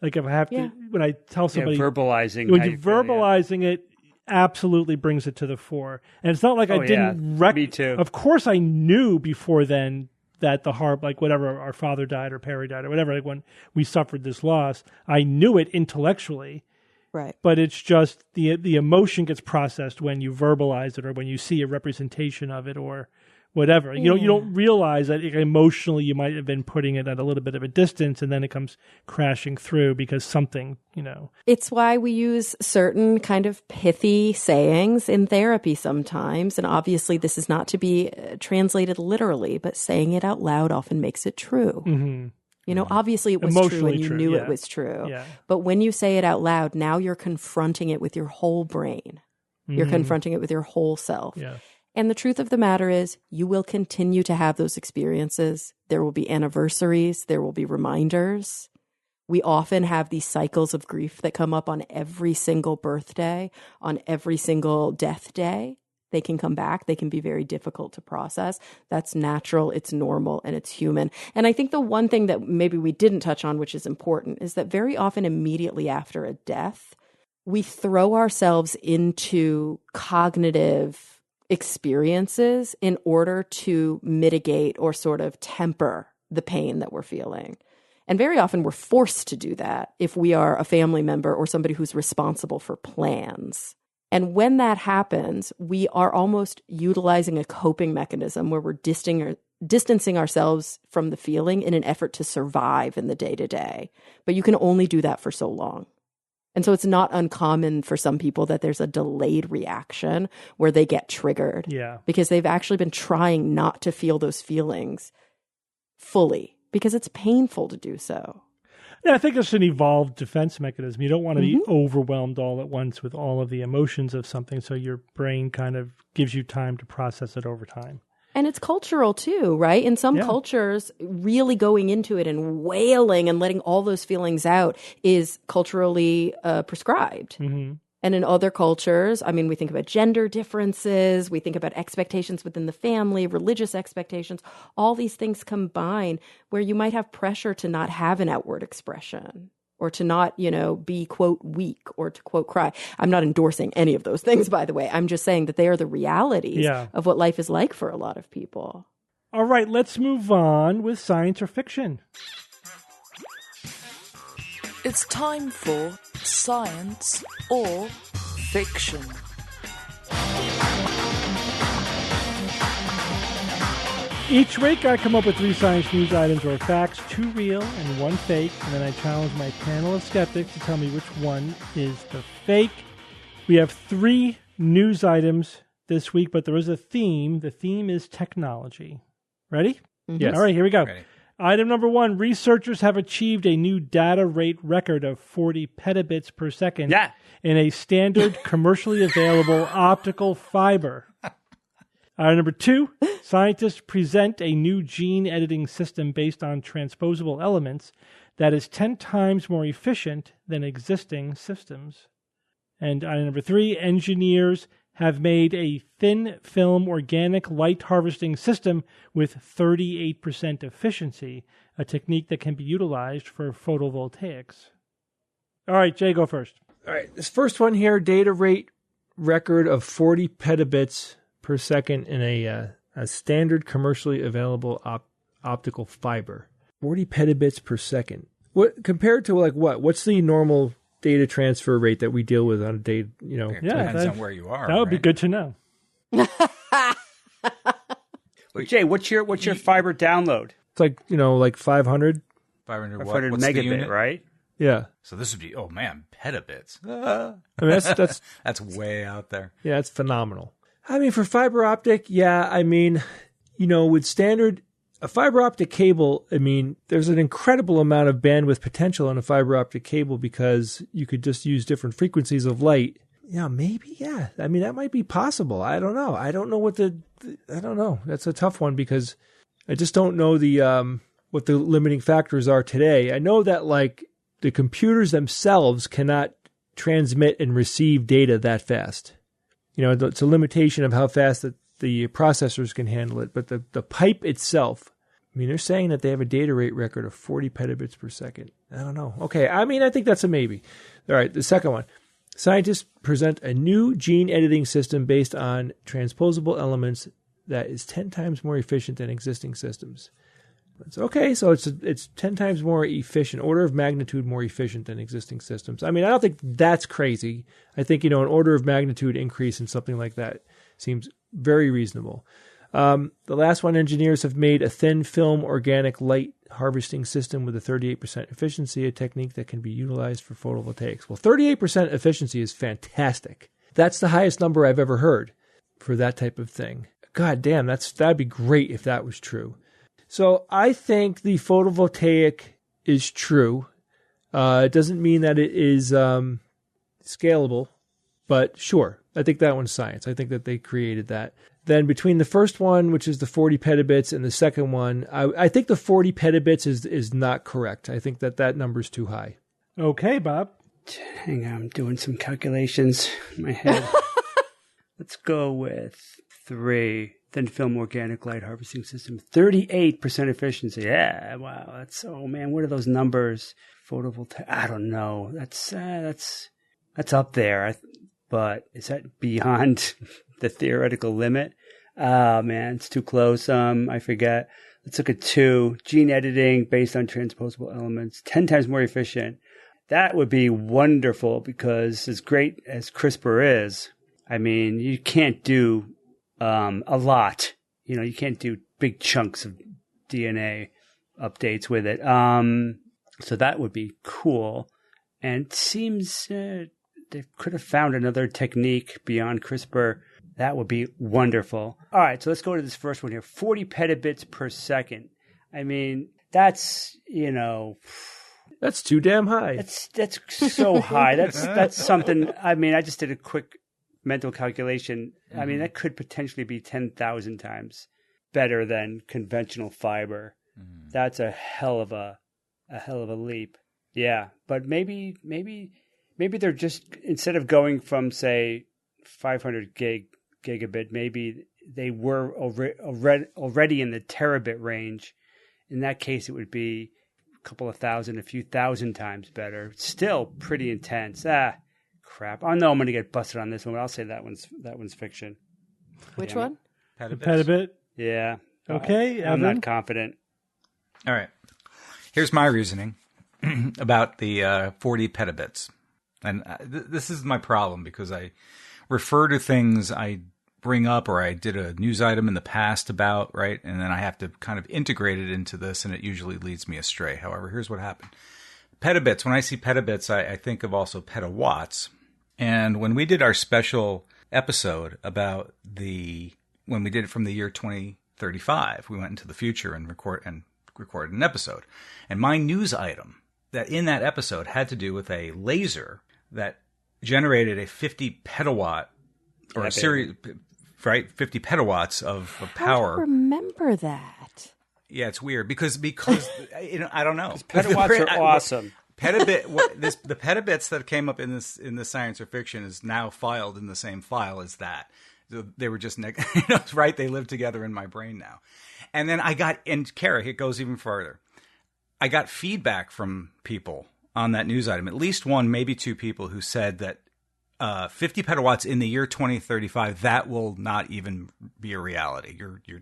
Like, if I have to, when I tell somebody, verbalizing, when you're verbalizing it, absolutely brings it to the fore. And it's not like I didn't me too. Of course I knew before then that the harm, like whatever, our father died or Perry died or whatever, like when we suffered this loss, I knew it intellectually. Right. But it's just the emotion gets processed when you verbalize it or when you see a representation of it or whatever. You don't realize that emotionally you might have been putting it at a little bit of a distance, and then it comes crashing through because something, It's why we use certain kind of pithy sayings in therapy sometimes. And obviously this is not to be translated literally, but saying it out loud often makes it true. Obviously it was true and you knew it was true. Yeah. But when you say it out loud, now you're confronting it with your whole brain. You're confronting it with your whole self. Yeah. And the truth of the matter is, you will continue to have those experiences. There will be anniversaries. There will be reminders. We often have these cycles of grief that come up on every single birthday, on every single death day. They can come back. They can be very difficult to process. That's natural. It's normal, and it's human. And I think the one thing that maybe we didn't touch on, which is important, is that very often immediately after a death, we throw ourselves into cognitive experiences in order to mitigate or sort of temper the pain that we're feeling. And very often we're forced to do that if we are a family member or somebody who's responsible for plans. And when that happens, we are almost utilizing a coping mechanism where we're distancing ourselves from the feeling in an effort to survive in the day-to-day. But you can only do that for so long. And so it's not uncommon for some people that there's a delayed reaction where they get triggered. Yeah. Because they've actually been trying not to feel those feelings fully because it's painful to do so. Yeah, I think it's an evolved defense mechanism. You don't want to be overwhelmed all at once with all of the emotions of something, so your brain kind of gives you time to process it over time. And it's cultural too, right? In some cultures, really going into it and wailing and letting all those feelings out is culturally prescribed. And in other cultures, I mean, we think about gender differences, we think about expectations within the family, religious expectations, all these things combine where you might have pressure to not have an outward expression or to not, be, quote, weak or to, quote, cry. I'm not endorsing any of those things, by the way. I'm just saying that they are the realities of what life is like for a lot of people. All right, let's move on with science or fiction. It's time for Science or Fiction. Each week I come up with 3 science news items or facts, 2 real and 1 fake, and then I challenge my panel of skeptics to tell me which one is the fake. We have 3 news items this week, but there is a theme. The theme is technology. Ready? Yes. All right, here we go. Ready. Item number 1, researchers have achieved a new data rate record of 40 petabits per second in a standard commercially available optical fiber. Item number 2, scientists present a new gene editing system based on transposable elements that is 10 times more efficient than existing systems. And item number 3, engineers have made a thin film organic light harvesting system with 38% efficiency, a technique that can be utilized for photovoltaics. All right, Jay, go first. All right, this first one here, data rate record of 40 petabits per second in a standard commercially available optical fiber. 40 petabits per second. What compared to like what? What's the normal data transfer rate that we deal with on a day? You know, Depends on where you are. That would be good to know. Jay, what's your fiber download? it's like like 500. 500 what? 500 What's the megabit, unit? right? Yeah, So this would be, oh man, petabits. I mean that's That's way out there. yeah, it's phenomenal. I mean, for fiber optic, yeah, I mean, with standard a fiber optic cable, I mean, there's an incredible amount of bandwidth potential on a fiber optic cable because you could just use different frequencies of light. Yeah, maybe, yeah. I mean, that might be possible. I don't know. I don't know. That's a tough one because I just don't know what the limiting factors are today. I know that like the computers themselves cannot transmit and receive data that fast. It's a limitation of how fast the processors can handle it. But the pipe itself, I mean, they're saying that they have a data rate record of 40 petabits per second. I don't know. Okay, I mean, I think that's a maybe. All right, the second one. Scientists present a new gene editing system based on transposable elements that is 10 times more efficient than existing systems. Okay, so it's 10 times more efficient, order of magnitude more efficient than existing systems. I mean, I don't think that's crazy. I think, an order of magnitude increase in something like that seems very reasonable. The last one, engineers have made a thin film organic light harvesting system with a 38% efficiency, a technique that can be utilized for photovoltaics. Well, 38% efficiency is fantastic. That's the highest number I've ever heard for that type of thing. God damn, that'd be great if that was true. So I think the photovoltaic is true. It doesn't mean that it is scalable, but sure, I think that one's science. I think that they created that. Then between the first one, which is the 40 petabits, and the second one, I think the 40 petabits is not correct. I think that number's too high. Okay, Bob. Hang on, I'm doing some calculations in my head. Let's go with 3. Thin film organic light harvesting system, 38% efficiency. Yeah, wow. What are those numbers? Photovoltaic. I don't know. That's up there. But is that beyond the theoretical limit? Oh man, it's too close. I forget. Let's look at 2. Gene editing based on transposable elements, 10 times more efficient. That would be wonderful because as great as CRISPR is, I mean, you can't do a lot. You can't do big chunks of DNA updates with it. So that would be cool. And it seems they could have found another technique beyond CRISPR. That would be wonderful. All right, so let's go to this first one here. 40 petabits per second. I mean, that's, That's too damn high. That's so high. That's something. I mean, I just did a quick mental calculation. I mean, that could potentially be 10,000 times better than conventional fiber. That's a hell of a leap. Yeah, but maybe they're just, instead of going from say 500 gigabit, maybe they were already in the terabit range. In that case, it would be a few thousand times better. Still pretty intense. Crap. I know I'm going to get busted on this one, but I'll say that one's fiction. Which one? Petabit. Yeah. Okay, I'm Evan? not confident. All right. Here's my reasoning. about the 40 petabits. And this is my problem because I refer to things I bring up or I did a news item in the past about, right? And then I have to kind of integrate it into this, and it usually leads me astray. However, here's what happened. Petabits, when I see petabits, I think of also petawatts. And when we did our special episode about when we did it from the year 2035, we went into the future and recorded an episode. And my news item that in that episode had to do with a laser that generated a 50 petawatt or a series, right? 50 petawatts of power. I don't remember that. Yeah, it's weird because I don't know. Petawatts are awesome. The petabits that came up in this science or fiction is now filed in the same file as that. So they were just right. They live together in my brain now. And then and Kara, it goes even further. I got feedback from people on that news item, at least one, maybe two people who said that 50 petawatts in the year 2035, that will not even be a reality.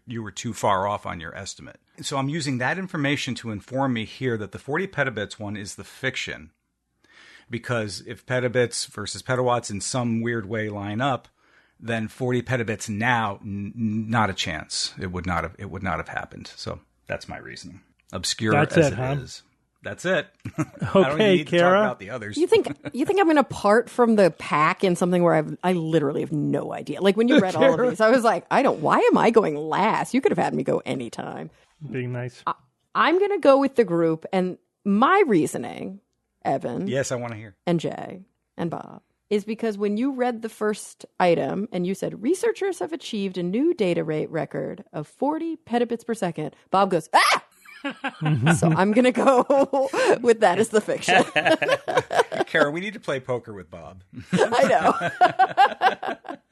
You were too far off on your estimate. So I'm using that information to inform me here that the 40 petabits one is the fiction. Because if petabits versus petawatts in some weird way line up, then 40 petabits now, not a chance. It would not have happened. So that's my reasoning. Obscure as it is. That's it. Okay, I don't need to Kara. talk about the others. You think I'm going to part from the pack in something where I literally have no idea? Like when you read all of these, I was like, why am I going last? You could have had me go anytime. Being nice. I'm going to go with the group, and my reasoning, Evan. Yes, I want to hear. And Jay and Bob, is because when you read the first item and you said researchers have achieved a new data rate record of 40 petabits per second, Bob goes, ah! So I'm going to go with that as the fiction. Kara, we need to play poker with Bob. I know.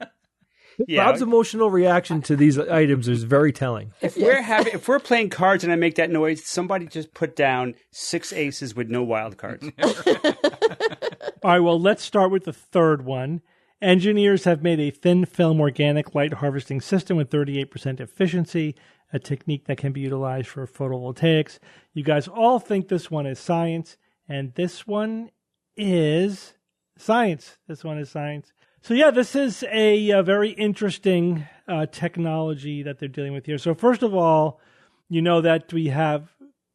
Yeah. Bob's emotional reaction to these items is very telling. If we're playing cards and I make that noise, somebody just put down 6 aces with no wild cards. All right, well, let's start with the third one. Engineers have made a thin film organic light harvesting system with 38% efficiency, a technique that can be utilized for photovoltaics. You guys all think this one is science, and this one is science. So yeah, this is a very interesting technology that they're dealing with here. So first of all, you know that we have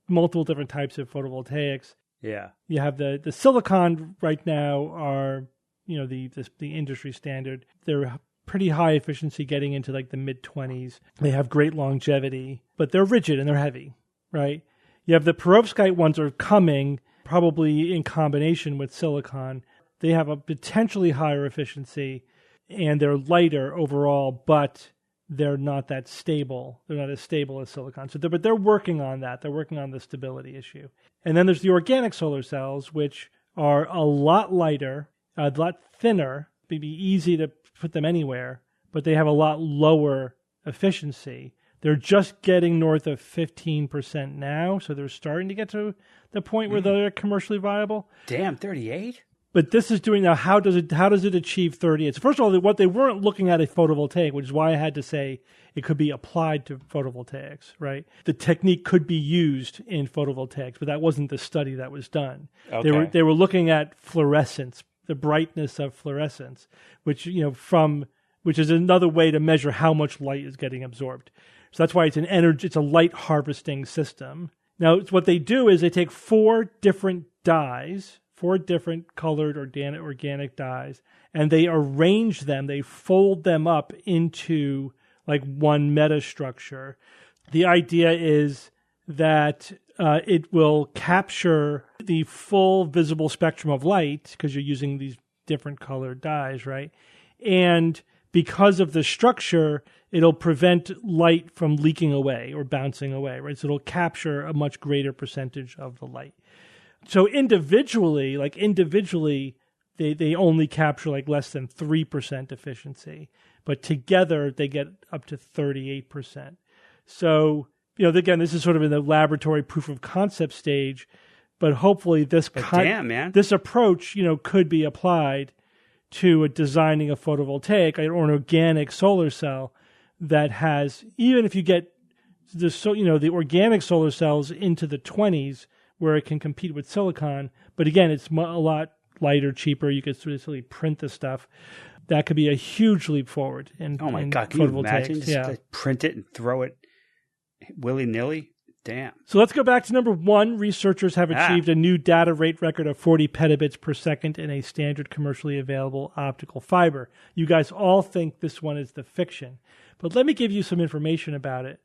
multiple different types of photovoltaics. Yeah. You have the silicon right now are, the industry standard. They're pretty high efficiency, getting into like the mid-20s. They have great longevity, but they're rigid and they're heavy, right? You have the perovskite ones are coming, probably in combination with silicon. They have a potentially higher efficiency and they're lighter overall, but they're not that stable. They're not as stable as silicon. But they're working on that. They're working on the stability issue. And then there's the organic solar cells, which are a lot lighter, a lot thinner. It'd be easy to put them anywhere, but they have a lot lower efficiency. They're just getting north of 15% now, so they're starting to get to the point where they're commercially viable. Damn, 38? But this is doing now. How does it achieve 38? So first of all, what they weren't looking at a photovoltaic, which is why I had to say it could be applied to photovoltaics, right? The technique could be used in photovoltaics, but that wasn't the study that was done. Okay. They were looking at fluorescence, the brightness of fluorescence, which is another way to measure how much light is getting absorbed. So that's why it's a light harvesting system. Now, what they do is they take 4 different dyes, 4 different colored organic dyes, and they arrange them, they fold them up into like one metastructure. The idea is that it will capture the full visible spectrum of light because you're using these different colored dyes, right? And because of the structure, it'll prevent light from leaking away or bouncing away, right? So it'll capture a much greater percentage of the light. So individually, they only capture like less than 3% efficiency, but together they get up to 38%. So, again, this is sort of in the laboratory proof of concept stage, but hopefully this approach, could be applied to designing a photovoltaic or an organic solar cell that has, even if you get the organic solar cells into the 20s, where it can compete with silicon. But again, it's a lot lighter, cheaper. You could really print the stuff. That could be a huge leap forward. Oh my God, can you imagine? Just print it and throw it willy-nilly? Damn. So let's go back to number 1. Researchers have achieved a new data rate record of 40 petabits per second in a standard commercially available optical fiber. You guys all think this one is the fiction. But let me give you some information about it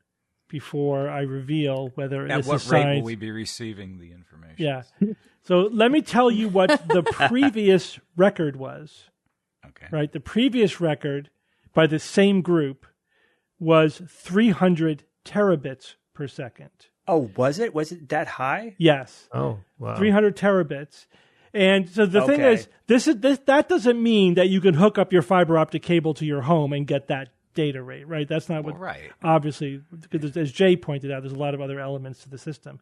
before I reveal whether At this what is rate science. will we be receiving the information? Yeah. So let me tell you what the previous record was. Okay. Right? The previous record by the same group was 300 terabits per second. Oh, was it? Was it that high? Yes. Oh, wow. 300 terabits. And so the thing is, that doesn't mean that you can hook up your fiber optic cable to your home and get that data rate, right? That's not what, right. Obviously, because as Jay pointed out, there's a lot of other elements to the system.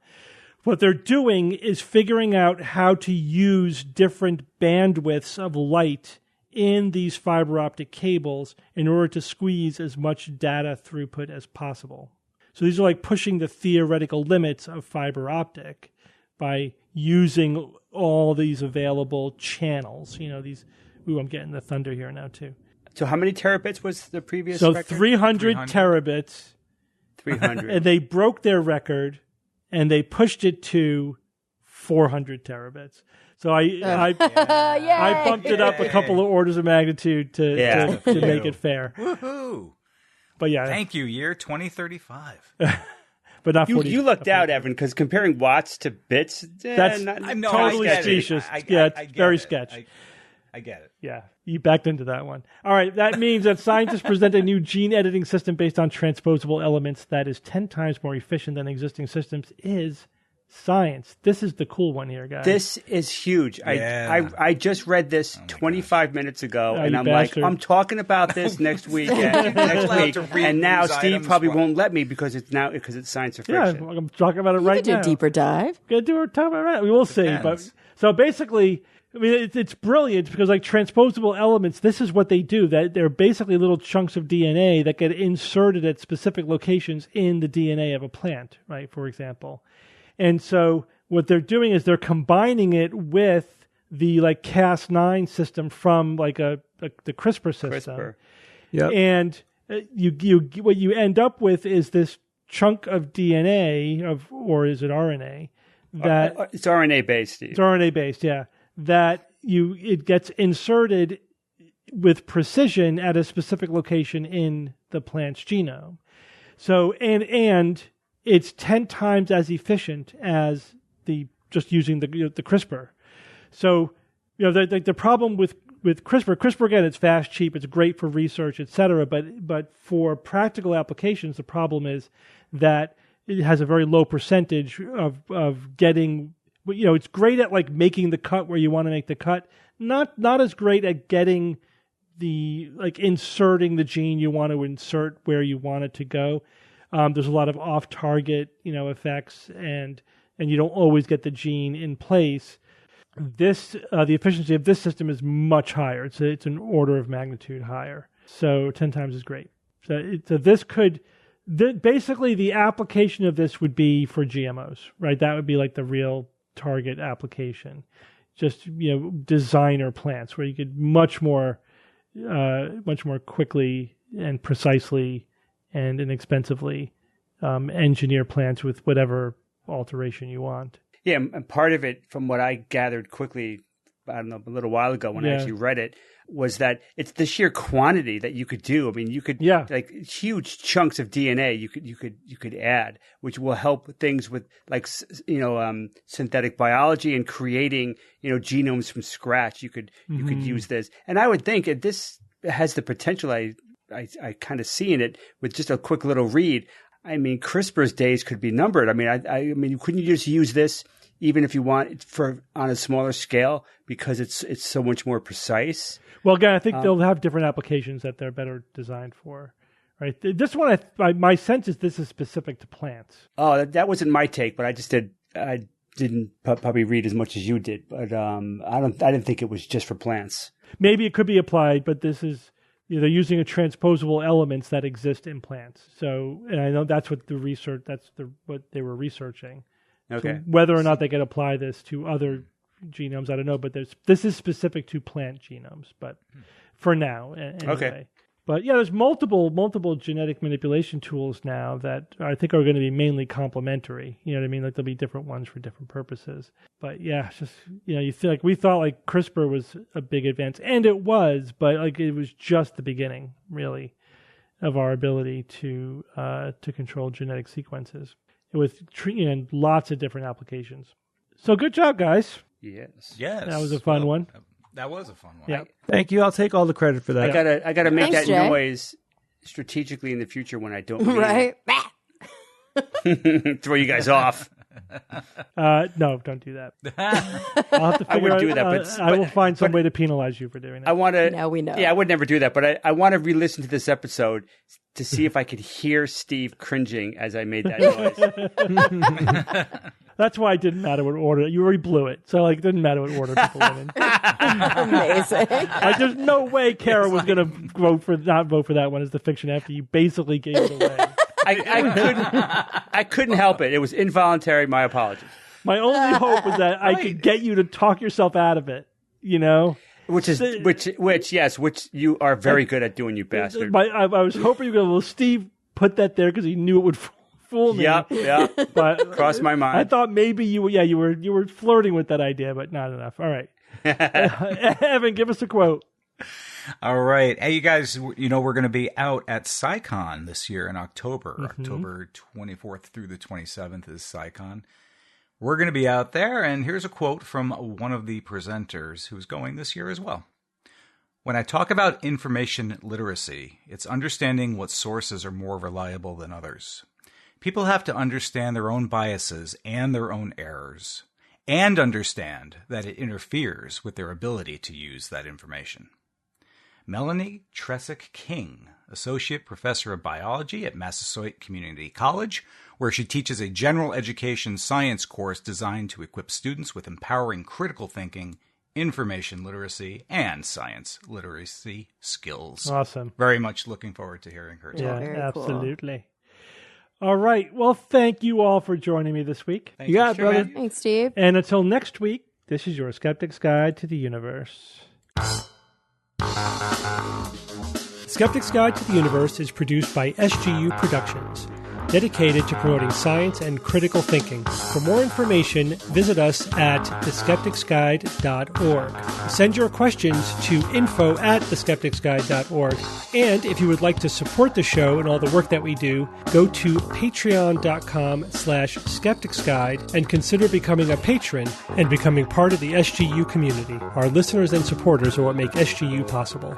What they're doing is figuring out how to use different bandwidths of light in these fiber optic cables in order to squeeze as much data throughput as possible. So these are like pushing the theoretical limits of fiber optic by using all these available channels. You know, these, I'm getting the thunder here now too. So how many terabits was the previous So record? 300 terabits. 300. And they broke their record and they pushed it to 400 terabits. So I bumped it up a couple of orders of magnitude to make it fair. Woohoo! But yeah. Thank you, year 2035. But not 40. You lucked out, Evan, because comparing watts to bits, that's totally specious. It's very sketch. I get it. Yeah, you backed into that one. All right, that means that scientists present a new gene editing system based on transposable elements that is 10 times more efficient than existing systems is science. This is the cool one here, guys. This is huge. Yeah. I just read this 25 minutes ago, and I'm bastard. like, I'm talking about this next week. And now Steve probably won't let me because it's science or fiction. Yeah, I'm talking about it right now. Do a deeper dive. Gonna do it. Talk about it right. We will see. But so basically, I mean, it's brilliant because like transposable elements, this is what they do. That they're basically little chunks of DNA that get inserted at specific locations in the DNA of a plant, right? For example. And so what they're doing is they're combining it with the like Cas9 system from like the CRISPR system. CRISPR. Yeah. And you what you end up with is this chunk of DNA or is it RNA that it's RNA based, Steve. It's RNA based, yeah. That it gets inserted with precision at a specific location in the plant's genome. So and it's 10 times as efficient as just using the CRISPR. So, the problem with CRISPR again, it's fast, cheap, it's great for research, etc. But for practical applications, the problem is that it has a very low percentage of getting. It's great at like making the cut where you want to make the cut. Not as great at getting inserting the gene you want to insert where you want it to go. There's a lot of off-target, effects, and you don't always get the gene in place. The efficiency of this system is much higher. It's an order of magnitude higher. So 10 times is great. So this could, basically the application of this would be for GMOs, right? That would be like the real target application. Just designer plants where you could much more quickly and precisely and inexpensively engineer plants with whatever alteration you want. Yeah, and part of it, from what I gathered quickly, I don't know, a little while ago when I actually read it, was that it's the sheer quantity that you could do. I mean, you could like huge chunks of DNA you could add, which will help things with like synthetic biology and creating genomes from scratch. You could use this, and I would think that this has the potential. I kind of see in it with just a quick little read. I mean, CRISPR's days could be numbered. I mean, couldn't you just use this even if you want on a smaller scale because it's so much more precise? Well, again, I think they'll have different applications that they're better designed for. Right. This one, my sense is this is specific to plants. Oh, that wasn't my take, but I didn't probably read as much as you did, but I didn't think it was just for plants. Maybe it could be applied, but this is. They're using a transposable elements that exist in plants. So, and I know that's what what they were researching. Okay. So whether or not they can apply this to other genomes, I don't know. But this is specific to plant genomes. But for now, anyway. Okay. But yeah, there's multiple genetic manipulation tools now that I think are going to be mainly complementary. You know what I mean? Like there'll be different ones for different purposes. But yeah, it's just, you know, you feel like we thought like CRISPR was a big advance, and it was, but like it was just the beginning, really, of our ability to control genetic sequences with and lots of different applications. So good job, guys. Yes. Yes. That was a fun one. That was a fun one. Yeah. Thank you. I'll take all the credit for that. I gotta make Thanks, that Jay. noise strategically in the future when I don't mean Right? it. Throw you guys off. No, don't do that. I'll have to figure would out, do that, but- I will find some way to penalize you for doing that. I want to. Now we know. Yeah, I would never do that, but I want to re-listen to this episode to see if I could hear Steve cringing as I made that noise. That's why it didn't matter what order. You already blew it. So like, it didn't matter what order people went in. Amazing. Like, there's no way Kara was going to not vote for that one as the fiction after you basically gave it away. I couldn't help it. It was involuntary. My apologies. My only hope was that I could get you to talk yourself out of it, you know? Which you are very good at doing, you bastard. I was hoping you were going to, well, Steve put that there because he knew it would fool me. Yeah. But Crossed my mind. I thought maybe you were flirting with that idea, but not enough. All right. Evan, give us a quote. All right. Hey, you guys, you know, we're going to be out at SciCon this year in October. Mm-hmm. October 24th through the 27th is SciCon. We're going to be out there, and here's a quote from one of the presenters who's going this year as well. When I talk about information literacy, it's understanding what sources are more reliable than others. People have to understand their own biases and their own errors, and understand that it interferes with their ability to use that information. Melanie Tresick-King, Associate Professor of Biology at Massasoit Community College, where she teaches a general education science course designed to equip students with empowering critical thinking, information literacy, and science literacy skills. Awesome. Very much looking forward to hearing her talk. Yeah, Very cool. absolutely. All right. Well, thank you all for joining me this week. Thank You got it, Sure, brother. man. Thanks, Steve. And until next week, this is your Skeptic's Guide to the Universe. Skeptic's Guide to the Universe is produced by SGU Productions, dedicated to promoting science and critical thinking. For more information, visit us at theskepticsguide.org. Send your questions to info@theskepticsguide.org. And if you would like to support the show and all the work that we do, go to patreon.com/skepticsguide and consider becoming a patron and becoming part of the SGU community. Our listeners and supporters are what make SGU possible.